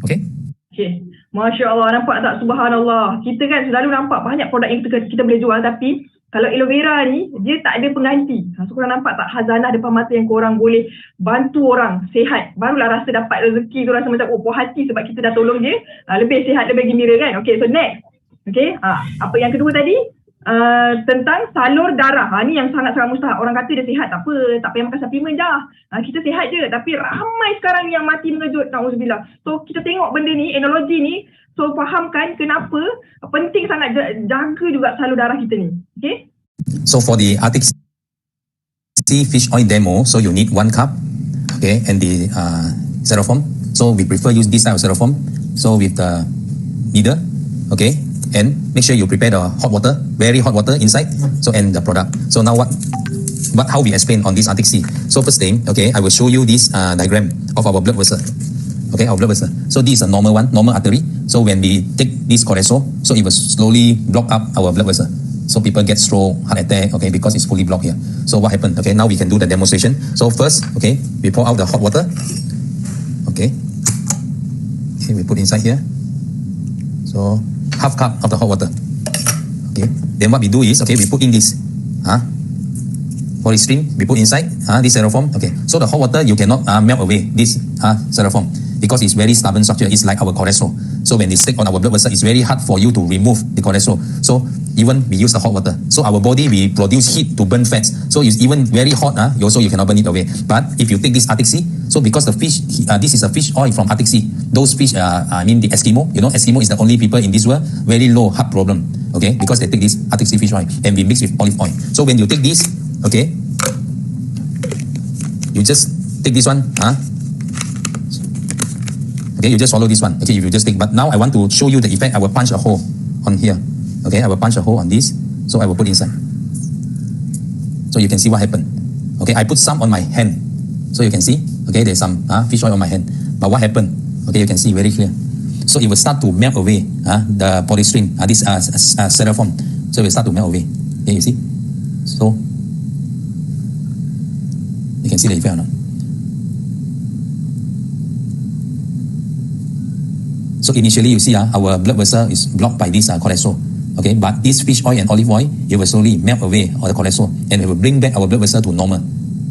Okay? Okay. Masya Allah, nampak tak? Subhanallah. Kita kan selalu nampak banyak produk yang kita boleh jual, tapi kalau aloe vera ni, dia tak ada pengganti. So korang nampak tak khazanah depan mata yang korang boleh bantu orang sehat. Barulah rasa dapat rezeki tu, rasa macam puas hati sebab kita dah tolong dia lebih sihat, lebih gembira kan. Okay, so next. Okay, apa yang kedua tadi? Tentang salur darah. Ni yang sangat-sangat mustahak. Orang kata dia sihat, tak payah makan suplemen dah. Kita sihat je, tapi ramai sekarang yang mati mengejut, na'udzubillah. So kita tengok benda ni, analogi ni, so fahamkan kenapa penting sangat jaga juga salur darah kita ni. Okay? So for the Arctic Sea fish oil demo, so you need 1 cup, okay, and the styrofoam. So we prefer use this type of styrofoam. So with the needle, okay, and make sure you prepare the hot water, very hot water inside, so and the product. So now how we explain on this Arctic Sea. So first thing, okay, I will show you this diagram of our blood vessel. Okay, our blood vessel. So this is a normal one, normal artery. So when we take this cortisol, so it will slowly block up our blood vessel. So people get stroke, heart attack, okay, because it's fully blocked here. So what happened? Okay, now we can do the demonstration. So first, okay, we pour out the hot water. Okay, we put inside here. So half cup of the hot water. Okay, then what we do is, okay, we put in this polystyrene, we put inside this styrofoam. Okay, so the hot water, you cannot melt away this styrofoam because it's very stubborn structure. It's like our cholesterol. So when they stick on our blood vessel, it's very hard for you to remove the cholesterol. So even we use the hot water. So our body, we produce heat to burn fats. So it's even very hot, you cannot burn it away. But if you take this Arctic Sea, so because the fish, this is a fish oil from Arctic Sea. Those fish, the Eskimo, Eskimo is the only people in this world, very low heart problem, okay, because they take this Arctic Sea fish oil and we mix with olive oil. So when you take this, okay, you just take this one, okay, you just follow this one, okay, you just take, but now I want to show you the effect. I will punch a hole on here, okay, I will punch a hole on this, so I will put inside, so you can see what happened. Okay, I put some on my hand, so you can see, okay, there's some fish oil on my hand, but what happened, okay, you can see very clear, so it will start to melt away, the polystyrene, this styrofoam, so it will start to melt away, okay, you see, so you can see the effect or not. So initially, you see, our blood vessel is blocked by this cholesterol. Okay, but this fish oil and olive oil, it will slowly melt away all the cholesterol and it will bring back our blood vessel to normal.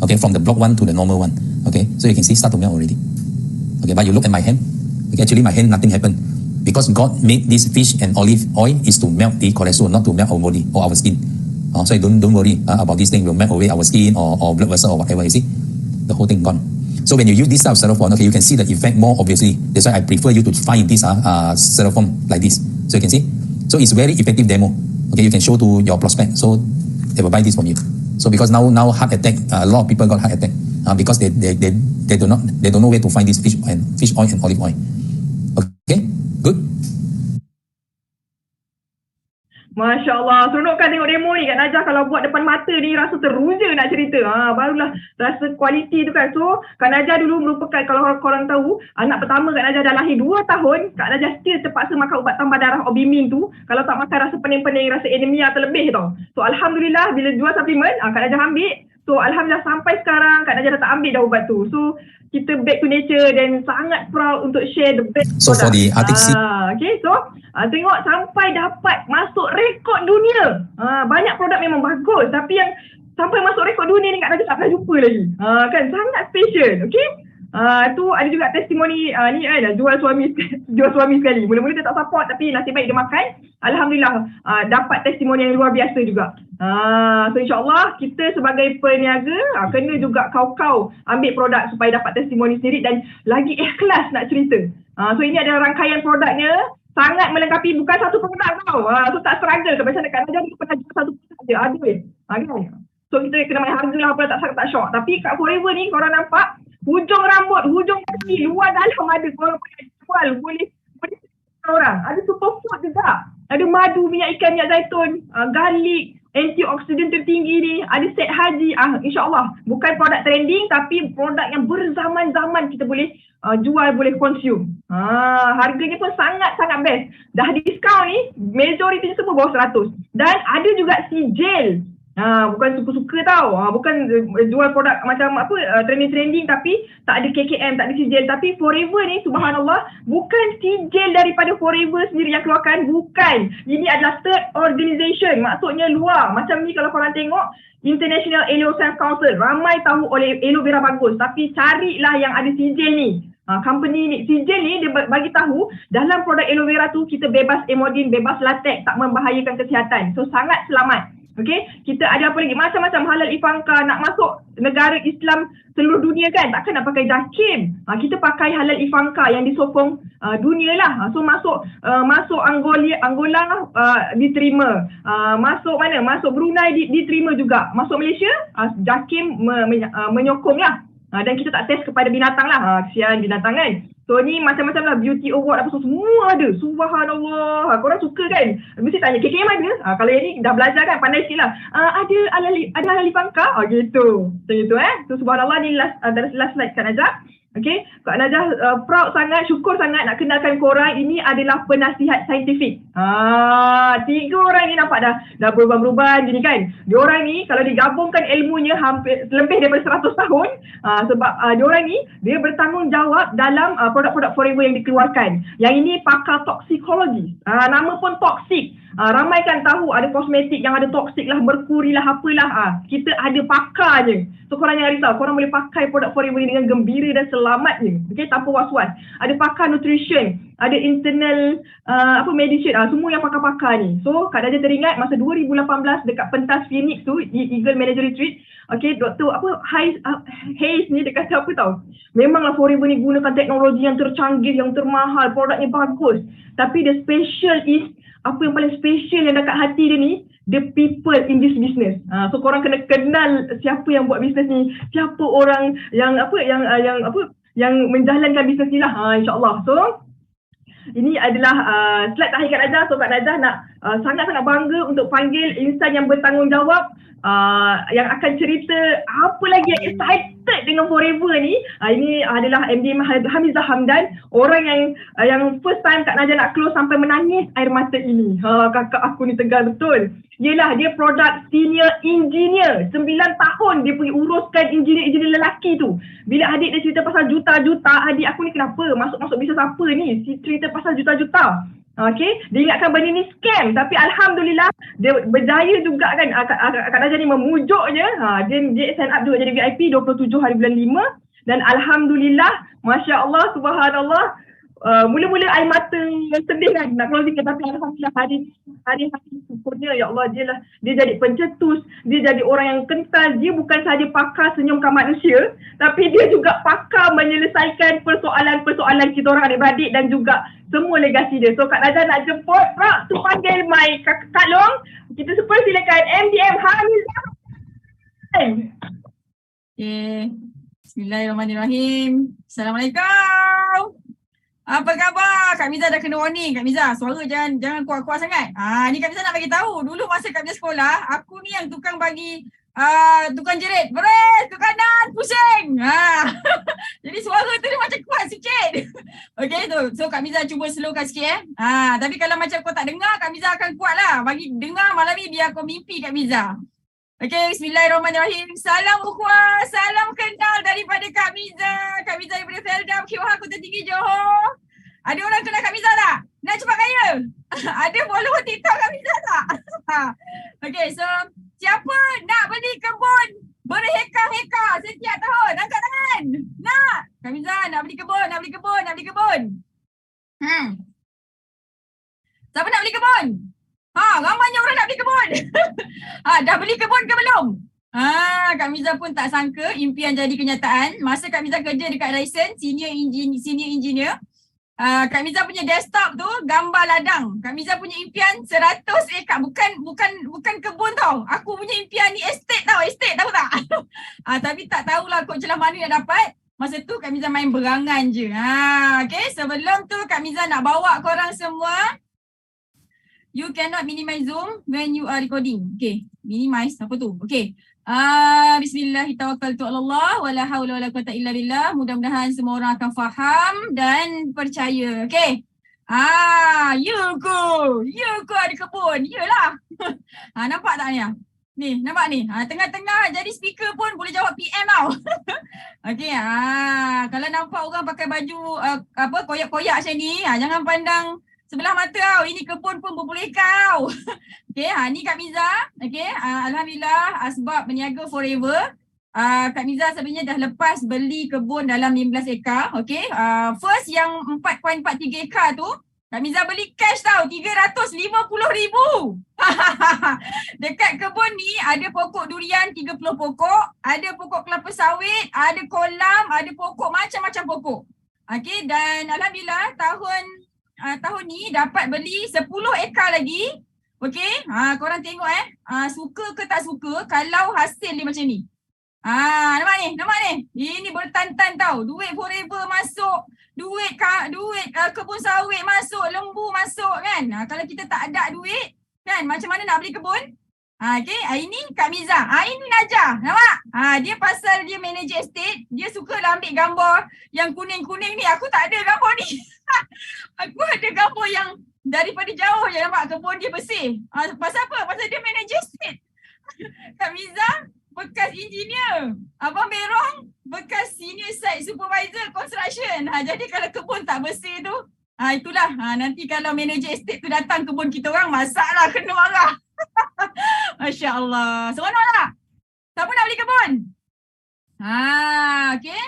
Okay, from the blocked one to the normal one. Okay, so you can see start to melt already. Okay, but you look at my hand. Okay, actually my hand, nothing happened. Because God made this fish and olive oil is to melt the cholesterol, not to melt our body or our skin. So don't worry about this thing will melt away our skin or blood vessel or whatever, you see. The whole thing gone. So when you use this type of styrofoam, okay, you can see the effect more obviously. That's why I prefer you to find this styrofoam like this. So you can see. So it's very effective demo. Okay, you can show to your prospect. So they will buy this from you. So because now heart attack, a lot of people got heart attack because they don't know where to find this fish oil and olive oil. Okay, good. Masya Allah, seronok kan tengok demo ni Kak Najah. Kalau buat depan mata ni rasa teruja nak cerita. Barulah rasa kualiti tu kan. So Kak Najah dulu merupakan, kalau korang tahu, anak pertama Kak Najah dah lahir 2 tahun, Kak Najah still terpaksa makan ubat tambah darah Obimin tu. Kalau tak makan rasa pening-pening, rasa anemia terlebih tau. So Alhamdulillah bila jual suplemen, Kak Najah ambil. So Alhamdulillah sampai sekarang Kak Najah dah tak ambil dah ubat tu. So kita back to nature dan sangat proud untuk share the best so product. For the Arctic Sea. Okay, so tengok sampai dapat masuk rekod dunia. Banyak produk memang bagus, tapi yang sampai masuk rekod dunia ni Kak Najah tak pernah jumpa lagi. Kan sangat special, okay? Tu ada juga testimoni ni kan, jual suami sekali. Mula-mula dia tak support tapi nasib baik dia makan. Alhamdulillah dapat testimoni yang luar biasa juga. So insyaAllah kita sebagai peniaga kena juga kau ambil produk supaya dapat testimoni sendiri dan lagi ikhlas nak cerita. So ini ada rangkaian produknya, sangat melengkapi, bukan satu produk tau. So tak struggle ke macam dekat Najah dia pernah jual satu produk je, ada kan. So kita kena main harga lah apa tak shock. Tapi kat Forever ni korang nampak hujung rambut, hujung kaki, luar dalam ada, korang boleh jual, boleh orang. Ada superfood juga. Ada madu, minyak ikan, minyak zaitun, garlic, antioksidan tertinggi ni, ada set haji. InsyaAllah bukan produk trending tapi produk yang berzaman-zaman kita boleh jual, boleh consume. Harganya pun sangat-sangat best. Dah diskaun ni, majority semua bawah 100. Dan ada juga si gel. Bukan suka-suka tau. Bukan jual produk macam trending-trending tapi tak ada KKM, tak ada si gel. Tapi Forever ni subhanallah bukan si gel daripada Forever sendiri yang keluarkan. Bukan. Ini adalah third organization. Maksudnya luar. Macam ni kalau korang tengok International Aloe Science Council. Ramai tahu oleh aloe vera bagus. Tapi carilah yang ada si gel ni. Company ni, si gel ni dia bagi tahu dalam produk aloe vera tu kita bebas emodin, bebas latex, tak membahayakan kesihatan. So sangat selamat. Okay, kita ada apa lagi? Macam-macam halal ifangka, nak masuk negara Islam seluruh dunia kan, takkan nak pakai Jakim. Kita pakai halal ifangka yang disokong dunia lah. So masuk Angola diterima. Masuk mana? Masuk Brunei diterima juga. Masuk Malaysia, Jakim menyokong lah. Dan kita tak test kepada binatang lah. Kesian binatang kan. So ni macam-macam lah, beauty award apa semua ada. Subhanallah. Korang suka kan? Mesti tanya KKM ada? Kalau yang ni dah belajar kan, pandai sikit lah. Ada halal ifangka? Gitu. Macam itu So subhanallah ni last slide Kak Najah. Okay, Kak Najah proud sangat, syukur sangat nak kenalkan korang. Ini adalah penasihat saintifik. 3 orang ni nampak dah berubah-ubah gini kan. Diorang ni kalau digabungkan ilmunya hampir lebih daripada 100 tahun. Sebab diorang ni dia bertanggungjawab dalam produk-produk Forever yang dikeluarkan. Yang ini pakar toksikologi. Nama pun toksik. Ramai kan tahu ada kosmetik yang ada toksik lah, merkuri lah, apalah. Kita ada pakar je. So korang jangan risau, korang boleh pakai produk Forever ni dengan gembira dan selamat je. Okay, tanpa was-was. Ada pakar nutrition, ada internal medicine, semua yang pakar-pakar ni. So Kak Najah teringat masa 2018 dekat pentas Phoenix tu, Eagle Manager Retreat. Okay, Dr. Hayes ni dia kata apa tau? Memanglah Forever ni gunakan teknologi yang tercanggih, yang termahal, produknya bagus. Tapi the special is, apa yang paling special yang dekat hati dia ni, the people in this business. So korang kena kenal siapa yang buat bisnes ni, siapa orang yang menjalankan bisnes ni lah, insyaAllah. So ini adalah slide terakhir Kak Najah. So Kak Najah nak sangat-sangat bangga untuk panggil insan yang bertanggungjawab, yang akan cerita apa lagi yang excited dengan Forever ni. Ini adalah MD Hamizah Hamdan, orang yang first time Kak Najah nak close sampai menangis air mata ini. Kakak aku ni tegar betul. Yelah, dia product senior engineer. 9 tahun dia pergi uruskan engineer lelaki tu. Bila adik dia cerita pasal juta-juta, adik aku ni kenapa masuk bisnes apa ni? Cerita pasal juta-juta. Okay, dia ingatkan benda ni scam, tapi alhamdulillah dia berjaya juga kan. Kak Najah ni memujuknya. Dia sign up juga jadi VIP 27 hari bulan 5 dan alhamdulillah, masya-Allah, subhanallah. Mula-mula air mata sedih kan nak closing, tapi alhamdulillah hari syukurnya ya Allah, dia jadi pencetus, dia jadi orang yang kental. Dia bukan sahaja pakar senyumkan manusia, tapi dia juga pakar menyelesaikan persoalan-persoalan kita orang adik-beradik dan juga semua legasi dia. So Kak Najah nak jemput tu panggil my Kak Long. Kita silakan MDM Hamizah. Okay. Bismillahirrahmanirrahim. Assalamualaikum. Apa khabar? Kak Miza dah kena warning. Kak Miza, suara jangan kuat-kuat sangat. Ni Kak Miza nak bagi tahu. Dulu masa Kak Miza sekolah, aku ni yang tukang bagi tukang jerit. Beres, ke kanan, pusing. Jadi suara tu dia macam kuat sikit. Okay, so Kak Miza cuba slowkan sikit tapi kalau macam kau tak dengar, Kak Miza akan kuat lah. Bagi dengar malam ni biar kau mimpi Kak Miza. Okay, bismillahirrahmanirrahim. Salam ukhuwah, salam kenal daripada Kak Miza. Kak Miza daripada Feldam, Kiwah, Kota Tinggi, Johor. Ada orang kenal Kak Miza tak? Nak cepat kaya? Ada follower TikTok Kak Miza tak? Okay, so siapa nak beli kebun berhektar-hektar setiap tahun? Angkat tangan. Nak? Kak Miza nak beli kebun, nak beli kebun, nak beli kebun. Siapa nak beli kebun? Ramainya orang nak beli kebun. Dah beli kebun ke belum? Kak Miza pun tak sangka impian jadi kenyataan. Masa Kak Miza kerja dekat Ryerson, senior engineer, Kak Miza punya desktop tu gambar ladang. Kak Miza punya impian 100 ekar, bukan kebun tau. Aku punya impian ni estate tahu tak? Tapi tak tahulah kod celah mana nak dapat. Masa tu Kak Miza main berangan je. Okay, sebelum tu Kak Miza nak bawa korang semua. You cannot minimize Zoom when you are recording. Okay, minimize apa tu? Okay. Bismillahirrahmanirrahim. Wala hawla wala quwata illa billah. Mudah-mudahan semua orang akan faham dan percaya. Okay. You go ada kebun. Yelah. Nampak tak ni? Ni, nampak ni? Tengah-tengah jadi speaker pun boleh jawab PM tau. Okay. Kalau nampak orang pakai baju koyak-koyak macam ni, jangan pandang sebelah mata tau. Ini kebun pun berpuluh ekar. Okay, ni Kak Miza. Okay, Alhamdulillah asbab berniaga forever. Kak Miza sebenarnya dah lepas beli kebun dalam 15 ekar. Okay, first yang 4.43 ekar tu, Kak Miza beli cash tau, 350,000. Dekat kebun ni ada pokok durian 30 pokok, ada pokok kelapa sawit, ada kolam, ada pokok macam-macam pokok. Okay, dan Alhamdulillah tahun ni dapat beli 10 ekar lagi. Okay, korang tengok suka ke tak suka kalau hasil dia macam ni. Nampak ni? Ini bertantan tau. Duit forever masuk, duit kebun sawit masuk, lembu masuk kan. Kalau kita tak ada duit kan, macam mana nak beli kebun? Okay, ini Kak Miza. Ini Najah, nampak? Dia pasal dia manager estate, dia suka lah ambil gambar yang kuning-kuning ni. Aku tak ada gambar ni. Aku ada gambar yang daripada jauh je nampak kebun dia bersih. Pasal apa? Pasal dia manager estate. Kak Miza bekas engineer. Abang Berong bekas senior site supervisor construction. Jadi kalau kebun tak bersih tu, itulah. Nanti kalau manager estate tu datang kebun kita orang, masalah kena marah. Masya Allah. Seronok tak? Siapa nak beli kebun? Okay.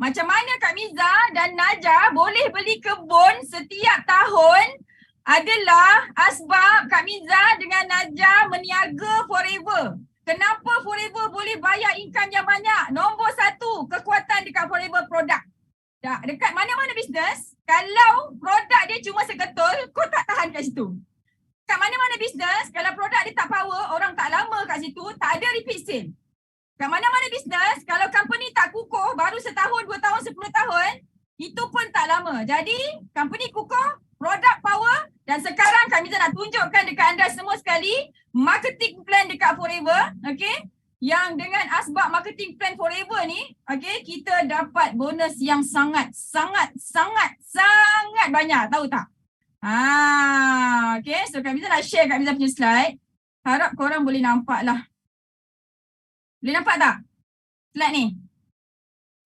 Macam mana Kak Miza dan Najah boleh beli kebun setiap tahun adalah asbab Kak Miza dengan Najah meniaga forever. Kenapa forever boleh bayar income yang banyak? Nombor satu, kekuatan dekat forever produk. Dekat mana-mana bisnes, kalau produk dia cuma seketul, kau tak tahan kat situ. Kat mana-mana bisnes, kalau produk dia tak power, orang tak lama kat situ, tak ada repeat sale. Kat mana-mana bisnes, kalau company tak kukuh, baru setahun, 2 tahun, 10 tahun, itu pun tak lama. Jadi, company kukuh, produk power, dan sekarang Kak Miza nak tunjukkan dekat anda semua sekali, marketing plan dekat Forever, okay? Yang dengan asbab marketing plan Forever ni, okay, kita dapat bonus yang sangat banyak, tahu tak? Okay, so Kak Miza nak share Kak Miza punya slide. Harap korang boleh nampak lah. Boleh nampak tak? Slide ni.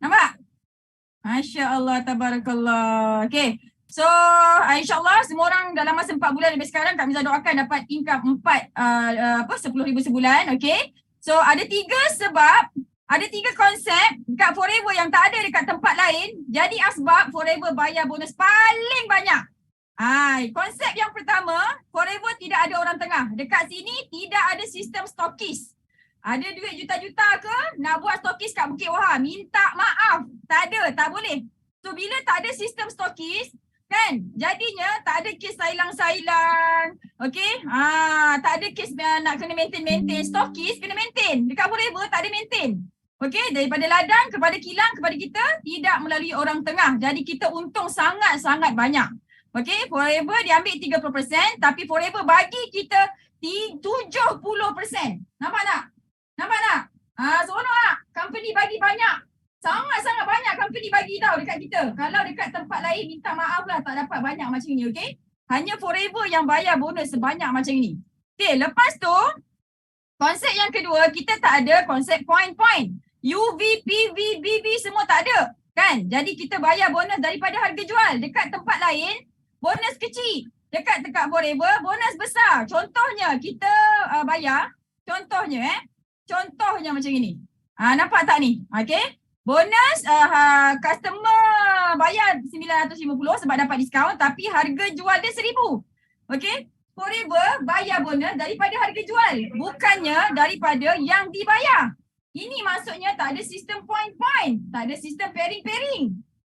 Nampak? Masya Allah, tabarakallah. Okay, so insyaAllah semua orang dalam masa 4 bulan lebih sekarang, Kak Miza doakan dapat income 10,000 sebulan. Okay, so ada 3 sebab, ada 3 konsep dekat Forever yang tak ada dekat tempat lain. Jadi asbab Forever bayar bonus paling banyak. Konsep yang pertama, Forever tidak ada orang tengah. Dekat sini tidak ada sistem stokis. Ada duit juta-juta ke, nak buat stokis kat Bukit Wahar, minta maaf. Tak ada, tak boleh. So bila tak ada sistem stokis, kan, jadinya tak ada kes sailang-sailang. Okay, tak ada kes nak kena maintain. Stokis kena maintain. Dekat Forever tak ada maintain. Okay, daripada ladang kepada kilang kepada kita, tidak melalui orang tengah. Jadi kita untung sangat-sangat banyak. Okay, Forever dia ambil 30%, tapi Forever bagi kita 70%. Nampak tak? Nampak tak? Seronok tak? Company bagi banyak. Sangat-sangat banyak company bagi tau dekat kita. Kalau dekat tempat lain minta maaf lah tak dapat banyak macam ni, okay? Hanya Forever yang bayar bonus sebanyak macam ni. Okay, lepas tu, konsep yang kedua, kita tak ada konsep point-point. UV, PV, BB semua tak ada. Kan? Jadi kita bayar bonus daripada harga jual. Dekat tempat lain, bonus kecil. Dekat Forever, bonus besar. Contohnya, kita bayar, contohnya macam ini. Nampak tak ni? Okay? Bonus customer bayar 950 sebab dapat diskaun tapi harga jual dia 1,000. Okey? Forever bayar bonus daripada harga jual, bukannya daripada yang dibayar. Ini maksudnya tak ada sistem point-point, tak ada sistem pairing-pairing.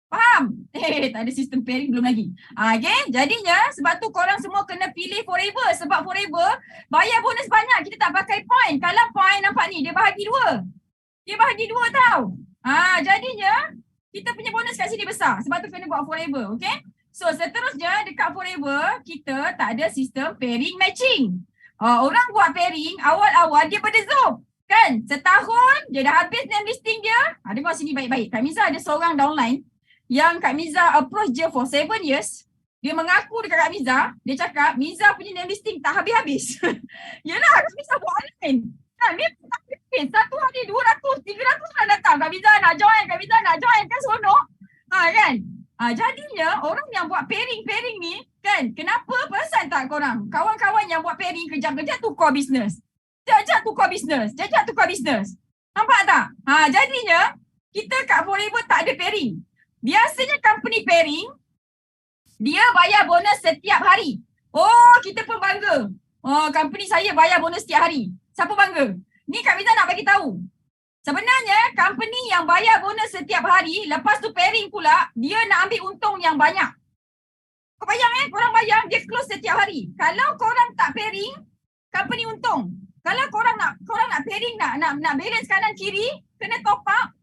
Faham? Tak ada sistem pairing belum lagi. Okay? Jadinya sebab tu korang semua kena pilih Forever. Sebab Forever bayar bonus banyak. Kita tak pakai point. Kalau point nampak ni, dia bahagi 2. Dia bahagi 2 tau. Jadinya kita punya bonus kat sini besar. Sebab tu kena buat Forever. Okay? So seterusnya dekat Forever, kita tak ada sistem pairing matching. Orang buat pairing, awal-awal dia berdezup. Kan? Setahun dia dah habis name listing dia. Dengar sini baik-baik. Kak Miza ada seorang downline yang Kak Miza approach dia for 7 years. Dia mengaku dekat Kak Miza, dia cakap Miza punya name listing tak habis-habis. Yelah, Kak Miza buat online. Dia tak habis. Satu hari 200, 300 orang datang. Kak Miza nak join, Kak Miza nak join. Kan seronok? Kan? Jadinya orang yang buat pairing ni, kan? Kenapa perasan tak korang? Kawan-kawan yang buat pairing kejap-kejap tukar bisnes. Kejap tukar bisnes. Nampak tak? Jadinya kita kat Forever tak ada pairing. Biasanya company pairing, dia bayar bonus setiap hari. Kita pun bangga. Company saya bayar bonus setiap hari. Siapa bangga? Ni Kak Miza nak bagi tahu. Sebenarnya company yang bayar bonus setiap hari, lepas tu pairing pula, dia nak ambil untung yang banyak. Kau bayang korang bayang, dia close setiap hari. Kalau korang tak pairing, company untung. Kalau korang nak pairing, nak balance kanan kiri, kena top up,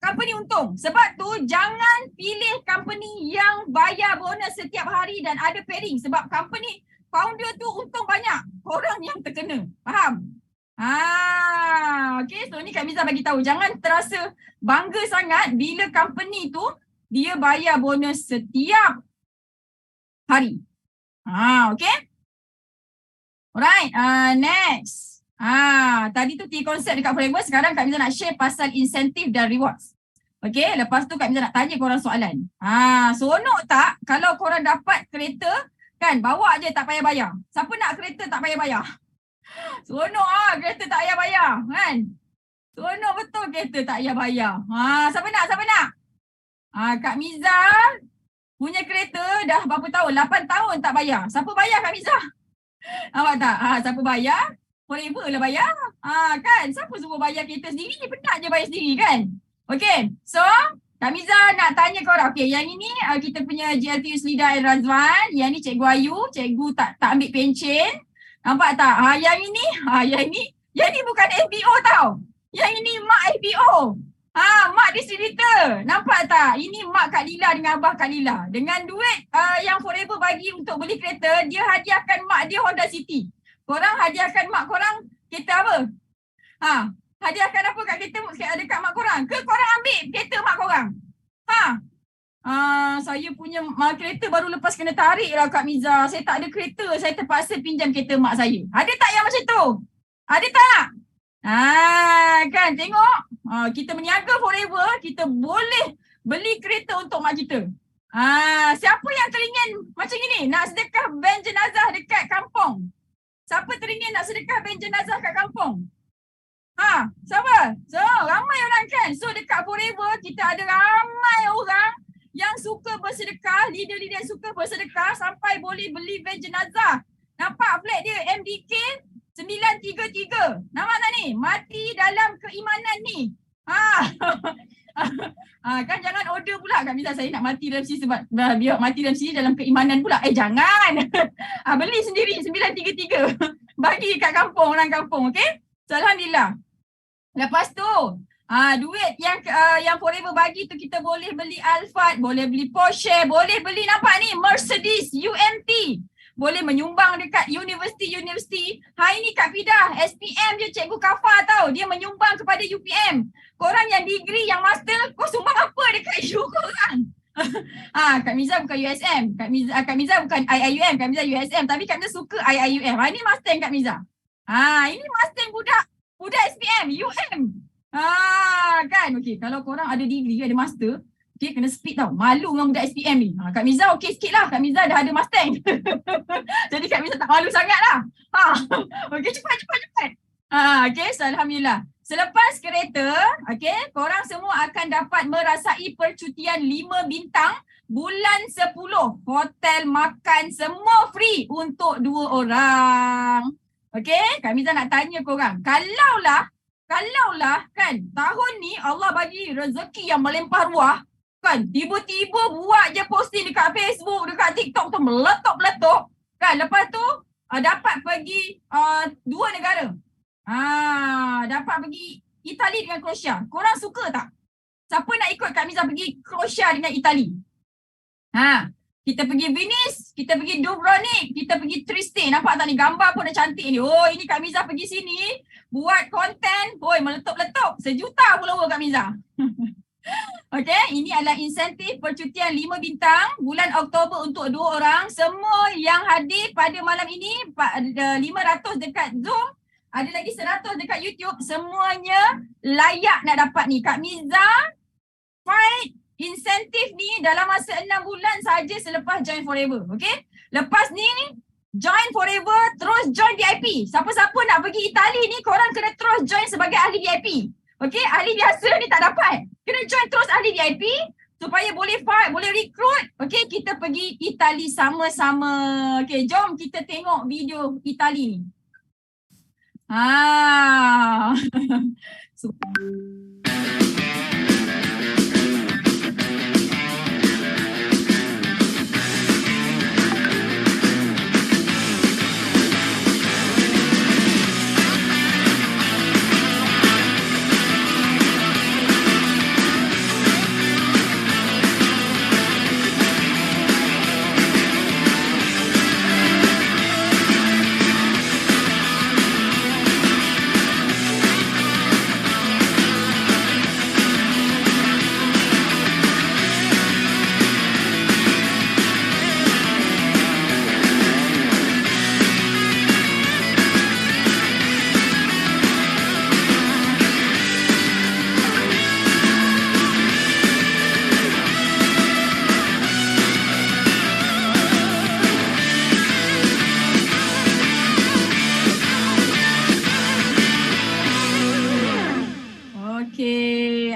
company untung. Sebab tu jangan pilih company yang bayar bonus setiap hari dan ada pairing. Sebab company founder tu untung banyak. Korang yang terkena. Faham? Okay, so ni Kak Miza bagi tahu. Jangan terasa bangga sangat bila company tu dia bayar bonus setiap hari. Okay. Alright, next. Tadi tu T-Concept dekat Forever. Sekarang Kak Miza nak share pasal insentif dan rewards. Okay, lepas tu Kak Miza nak tanya korang soalan. Seronok tak kalau korang dapat kereta, kan, bawa je tak payah bayar. Siapa nak kereta tak payah bayar? Seronok kereta tak payah bayar, kan? Seronok betul kereta tak payah bayar. Siapa nak? Kak Miza punya kereta dah berapa tahun? 8 tahun tak bayar. Siapa bayar Kak Miza? Nampak tak? Siapa bayar? Forever lah bayar. Kan? Siapa suruh bayar kereta sendiri? Penat je bayar sendiri, kan? Okay, so Kak Miza nak tanya korang. Okay, yang ini kita punya GLTU Slida dan Razwan. Yang ni Cikgu Ayu. Cikgu tak ambil pencen. Nampak tak? Yang ini bukan FBO tau. Yang ini mak FBO. Mak distributor. Nampak tak? Ini mak Kak Lila dengan abah Kak Lila. Dengan duit yang Forever bagi untuk beli kereta, dia hadiahkan mak dia Honda City. Korang hadiahkan mak korang kereta apa? Hadiahkan apa kat kereta dekat mak korang? Ke korang ambil kereta mak korang? Saya punya kereta baru lepas kena tarik lah Kak Miza. Saya tak ada kereta. Saya terpaksa pinjam kereta mak saya. Ada tak yang macam tu? Ada tak? Kan tengok. Kita berniaga Forever. Kita boleh beli kereta untuk mak kita. Siapa yang teringin macam ini? Nak sedekah van jenazah dekat kampung? Siapa teringin nak sedekah van jenazah kat kampung? Siapa? So ramai orang kan. So dekat Forever kita ada ramai orang yang suka bersedekah, leader-leader suka bersedekah sampai boleh beli van jenazah. Nampak flag dia MDK 933. Nampak tak ni? Mati dalam keimanan ni. Kan jangan order pula Kak Miza, saya nak mati dalam sini sebab biar mati dalam sini dalam keimanan pula. Jangan. Beli sendiri 933. Bagi kat kampung, orang kampung, okey? So alhamdulillah. Lepas tu duit yang Forever bagi tu kita boleh beli Alphard, boleh beli Porsche, boleh beli nampak ni Mercedes UMT. Boleh menyumbang dekat universiti. Hari ni Kak Fidah, SPM je Cikgu Kafa tau. Dia menyumbang kepada UPM. Korang yang degree, yang master, kau sumbang apa dekat U korang? Kak Miza bukan USM. Kak Miza bukan IIUM. Kak Miza USM. Tapi Kak Miza suka IIUM. Ini Mustang Kak Miza. Ini Mustang budak SPM, UM. Kan? Okay, kalau korang ada degree, ada master, okay, kena speed tau. Malu dengan budak SPM ni. Kak Miza okey sikit lah. Kak Miza dah ada Mustang. Jadi Kak Miza tak malu sangat lah. Okay, cepat. Okay, so Alhamdulillah. Selepas kereta, okay, korang semua akan dapat merasai percutian 5 bintang bulan 10. Hotel, makan, semua free untuk 2 orang. Okay, Kak Miza nak tanya korang. Kalaulah kan tahun ni Allah bagi rezeki yang melimpah ruah, kan, tiba-tiba buat je posting dekat Facebook, dekat TikTok tu meletup-meletup, kan, lepas tu dapat pergi 2 negara. Dapat pergi Itali dengan Croatia. Korang suka tak? Siapa nak ikut Kak Miza pergi Croatia dengan Itali? Kita pergi Venice, kita pergi Dubrovnik, kita pergi Trieste. Nampak tak ni gambar pun dah cantik ni. Oh, ini Kak Miza pergi sini buat konten. Oi, meletup-letup. 1 juta follower Kak Miza. Okay, ini adalah insentif percutian 5 bintang bulan Oktober untuk 2 orang. Semua yang hadir pada malam ini, 500 dekat Zoom, ada lagi 100 dekat YouTube. Semuanya layak nak dapat ni. Kak Miza fight insentif ni dalam masa 6 bulan saja selepas join forever. Okay, lepas ni join forever, terus join VIP. Siapa-siapa nak pergi Itali ni, korang kena terus join sebagai ahli VIP. Okay, ahli biasa ni tak dapat. Kena join terus ahli VIP supaya boleh fight, boleh recruit. Okay, kita pergi Itali sama-sama. Okay, jom kita tengok video Itali ni.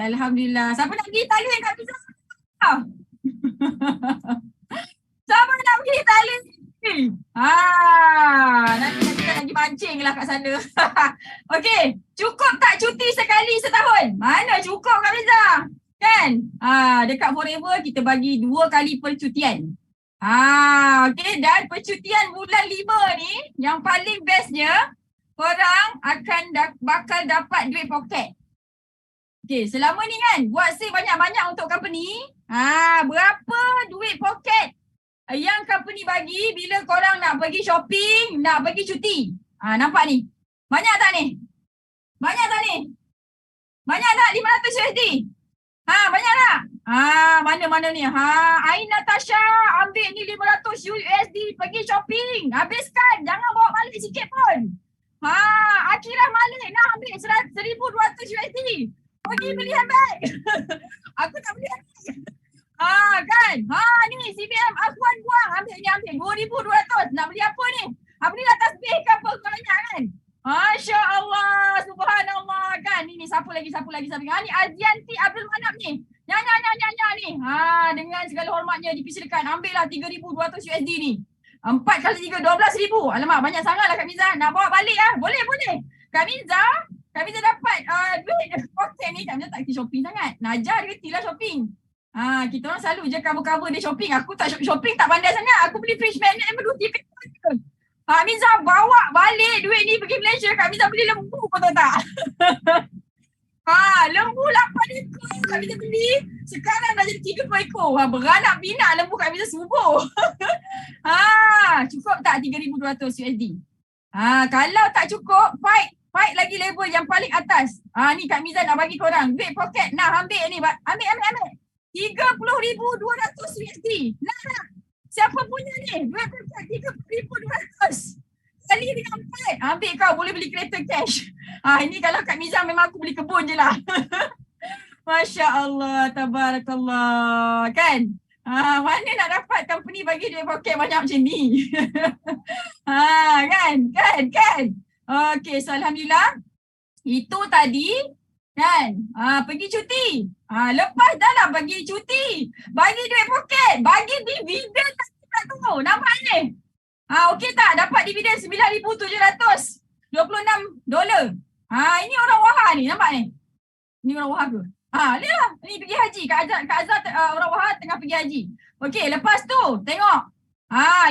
Alhamdulillah. Siapa nak pergi Itali Kak Miza? Siapa nak pergi Itali? Nanti kita lagi mancing lah kat sana. Okey, cukup tak cuti sekali setahun? Mana cukup Kak Miza? Kan? Dekat Forever kita bagi 2 kali percutian. Okey, dan percutian bulan 5 ni yang paling bestnya, korang akan bakal dapat duit poket. Okay, selama ni kan buat sale banyak-banyak untuk company. Berapa duit poket yang company bagi bila korang nak pergi shopping, nak pergi cuti? Nampak ni? Banyak tak ni? Banyak tak ni? Banyak tak 500 USD? Banyak tak? Mana-mana ni? Ain Natasha ambil ni 500 USD pergi shopping. Habiskan. Jangan bawa balik sikit pun. Akira Malik nak ambil 1,200 USD. Pergi beli handbag. Aku tak beli handbag. Kan? Ni CBM Akuan buang. Ambil ni, ambil 2,200. Nak beli apa ni? Apa ni dah tasbih ke apa korangnya kan? Masya Allah. Subhanallah kan? Ni siapa lagi? Ni Azianti Abdul Manap ni. Nyanya ni. Dengan segala hormatnya dipersilakan. Ambil lah 3,200 USD ni. 4 kali 3, 12,000. Alamak, banyak sangat lah Kak Miza. Nak bawa balik lah. Boleh. Kak Miza dapat duit poket ni. Kak Miza tak pergi shopping sangat. Najar dia retilah shopping. Kita orang selalu je cover dia shopping. Aku tak shopping tak pandai sangat. Aku beli fridge magnet yang berdua tipe. Kak Miza bawa balik duit ni pergi Malaysia. Kak Miza beli lembu kau tahu tak? Lembu 8 ekor Kak Miza beli. Sekarang dah jadi 30 ekor. Beranak pinak lembu Kak Miza subuh. Cukup tak 3,200 USD? Kalau tak cukup, fight lagi level yang paling atas. Ni Kak Miza nak bagi korang. Duit poket. Nah, ambil ni. Ambil. 30,200 USD. Nah. Siapa punya ni? Duit poket 30,200. Kali dengan 4. Ambil kau. Boleh beli kereta cash. Ini kalau Kak Miza memang aku beli kebun je lah. Masya Allah. Tabarakallah. Kan? Mana nak dapat company bagi duit poket banyak macam ni? Kan? Okey, so alhamdulillah. Itu tadi kan, pergi cuti. Lepas dah lah pergi cuti, bagi duit poket, bagi dividen tak tu. Nampak ni? Okey tak? Dapat dividen $9,726. Ini orang Wahha ni, nampak ni? Ni orang Wahha ke? Lihat lah. Ni pergi haji. Kak Azhar orang Wahha tengah pergi haji. Okey, lepas tu tengok.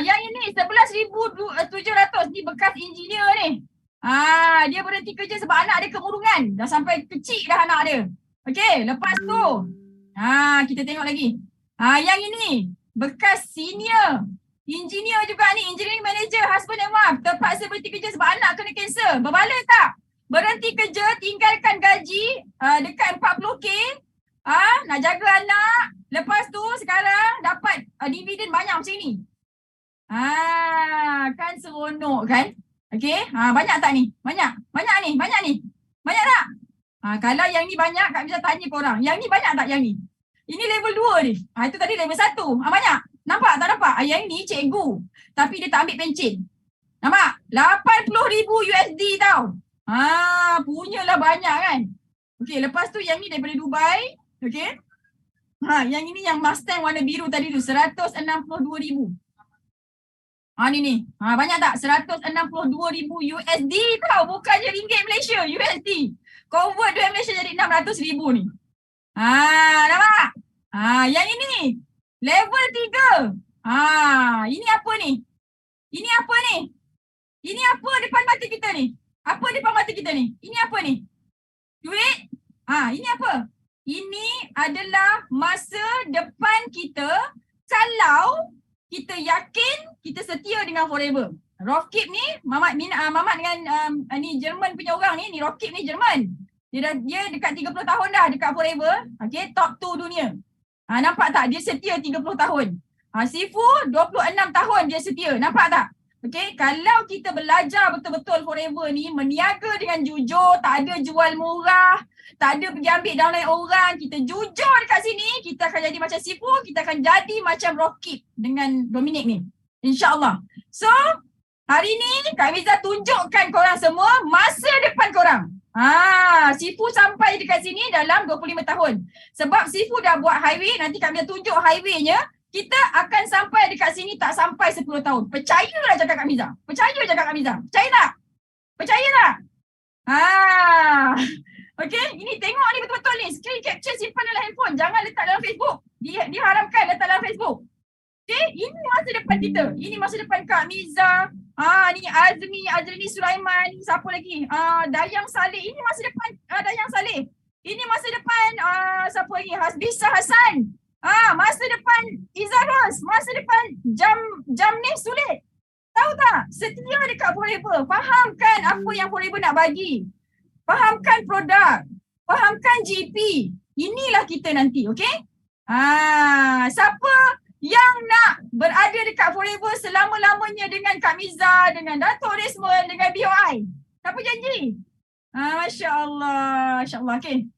Yang ini 11,700 ni bekas engineer ni. Dia berhenti kerja sebab anak dia kemurungan. Dah sampai kecil dah anak dia. Okey, lepas tu. Kita tengok lagi. Yang ini bekas senior engineer juga ni, engineering manager, husband and wife terpaksa berhenti kerja sebab anak kena kanser. Berbaloi tak? Berhenti kerja, tinggalkan gaji dekat 40K. Nak jaga anak. Lepas tu sekarang dapat dividen banyak macam ni. Kan seronok kan? Okey, banyak tak ni? Banyak ni? Banyak tak? Kalau yang ni banyak, Kak Miza tanya korang. Yang ni banyak tak yang ni? Ini level 2 ni. Itu tadi level 1. Banyak? Nampak tak nampak? Yang ni cikgu. Tapi dia tak ambil pencen. Nampak? 80,000 USD tau. Punyalah banyak kan? Okey, lepas tu yang ni daripada Dubai. Okey. Yang ini yang Mustang warna biru tadi tu. 162,000. Ni. Banyak tak? 162,000 USD tau. Bukannya ringgit Malaysia, USD. Convert duit Malaysia jadi 600,000 ni. Nampak? Yang ini. Level 3. Ini apa ni? Ini apa depan mata kita ni? Apa depan mata kita ni? Ini apa ni? Duit? Ini apa? Ini adalah masa depan kita kalau kita yakin kita setia dengan Forever. Rockkeep ni, Mamat dengan ni Jerman punya orang ni Rockkeep ni Jerman. Dia dekat 30 tahun dah dekat Forever. Okay, top 2 dunia. Nampak tak? Dia setia 30 tahun. Sifu 26 tahun dia setia. Nampak tak? Okay, kalau kita belajar betul-betul Forever ni, meniaga dengan jujur, tak ada jual murah, tak ada pergi ambil downline orang, kita jujur dekat sini, kita akan jadi macam Sifu, kita akan jadi macam Rockkeep dengan Dominic ni. InsyaAllah. So, hari ni Kak Miza tunjukkan korang semua masa depan korang. Sifu sampai dekat sini dalam 25 tahun. Sebab Sifu dah buat highway, nanti Kak Miza tunjuk highway-nya, kita akan sampai dekat sini tak sampai 10 tahun. Percayalah cakap Kak Miza. Percaya cakap Kak Miza. Percaya tak? Percaya tak? Okay, ini tengok ni betul-betul ni. Screen capture simpan dalam handphone. Jangan letak dalam Facebook. Diharamkan letak dalam Facebook. Okay, ini masa depan kita. Ini masa depan Kak Miza. Ni Azmi Sulaiman. Siapa lagi? Dayang Saleh. Ini masa depan Dayang Saleh. Ini masa depan siapa lagi? Hasbisa Hassan. Masa depan Izarus. Masa depan Jamnih Sulit. Tahu tak? Setia dekat Forever. Fahamkan apa yang Forever nak bagi. Fahamkan produk. Fahamkan GP. Inilah kita nanti, okay? Siapa yang nak berada dekat Forever selama-lamanya dengan Kak Miza, dengan Dato' Desmond, dengan BOI? Siapa janji? Masya Allah. Masya Allah, okay.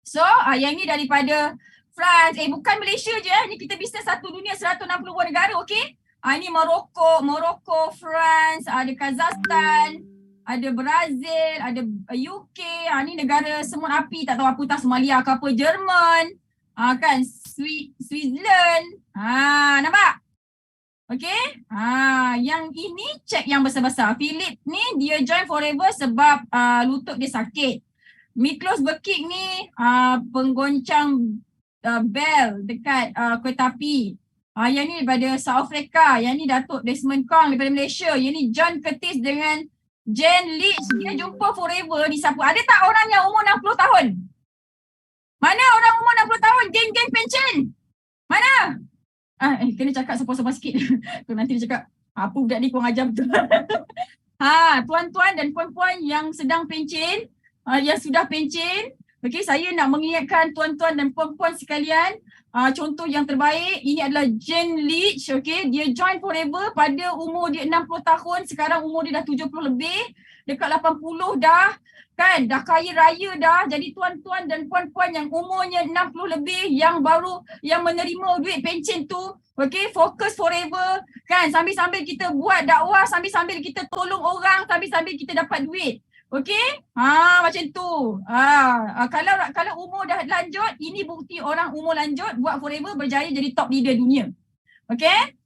So, yang ni daripada France. Bukan Malaysia je. Ni kita bisnes satu dunia, 160 buah negara, okay? Ini Morocco, France, ada Kazakhstan, ada Brazil, ada UK. Ni negara semut api, tak tahu apa tak, Somalia ke apa, Jerman, kan, Switzerland. Nampak? Okay? Yang ini cek yang besar-besar. Philip ni dia join Forever sebab lutut dia sakit. Miklos Bekik ni penggoncang bel dekat kereta api. Yang ni daripada South Africa. Yang ni Datuk Desmond Kong daripada Malaysia. Yang ni John Curtis dengan Jen Leach. Dia jumpa Forever ni siapa? Ada tak orang yang umur 60 tahun? Mana orang umur 60 tahun? Geng-geng pencen? Mana? Kena cakap sopan-sopan sikit. Nanti dia cakap, apa budak ni kurang ajar betul. Tuan-tuan dan puan-puan yang sedang pencen, yang sudah pencen, okay, saya nak mengingatkan tuan-tuan dan puan-puan sekalian, contoh yang terbaik, ini adalah Jen Leach, okay, dia join Forever pada umur dia 60 tahun, sekarang umur dia dah 70 lebih, dekat 80 dah, kan, dah kaya raya dah. Jadi tuan-tuan dan puan-puan yang umurnya 60 lebih, yang baru, yang menerima duit pencen tu, Okay, fokus forever kan. Sambil-sambil kita buat dakwah, sambil-sambil kita tolong orang, sambil-sambil kita dapat duit. Okay, macam tu. Kalau umur dah lanjut, ini bukti orang umur lanjut buat forever berjaya jadi top leader dunia. Okay.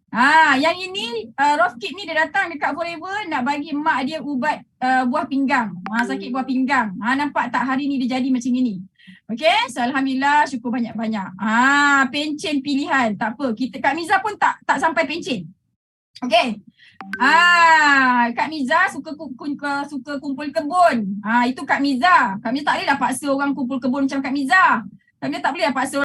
Yang ini Rofkit ni dia datang dekat Forever nak bagi mak dia ubat buah pinggang. Sakit buah pinggang. Nampak tak hari ni dia jadi macam ini. Okay, so alhamdulillah, syukur banyak-banyak. Pencen pilihan, tak apa. Kak Miza pun tak sampai pencen. Okay. Kak Miza suka kumpul kebun. Itu Kak Miza. Kak Miza tak boleh lah paksa orang kumpul kebun macam Kak Miza. Kak Miza tak boleh lah paksa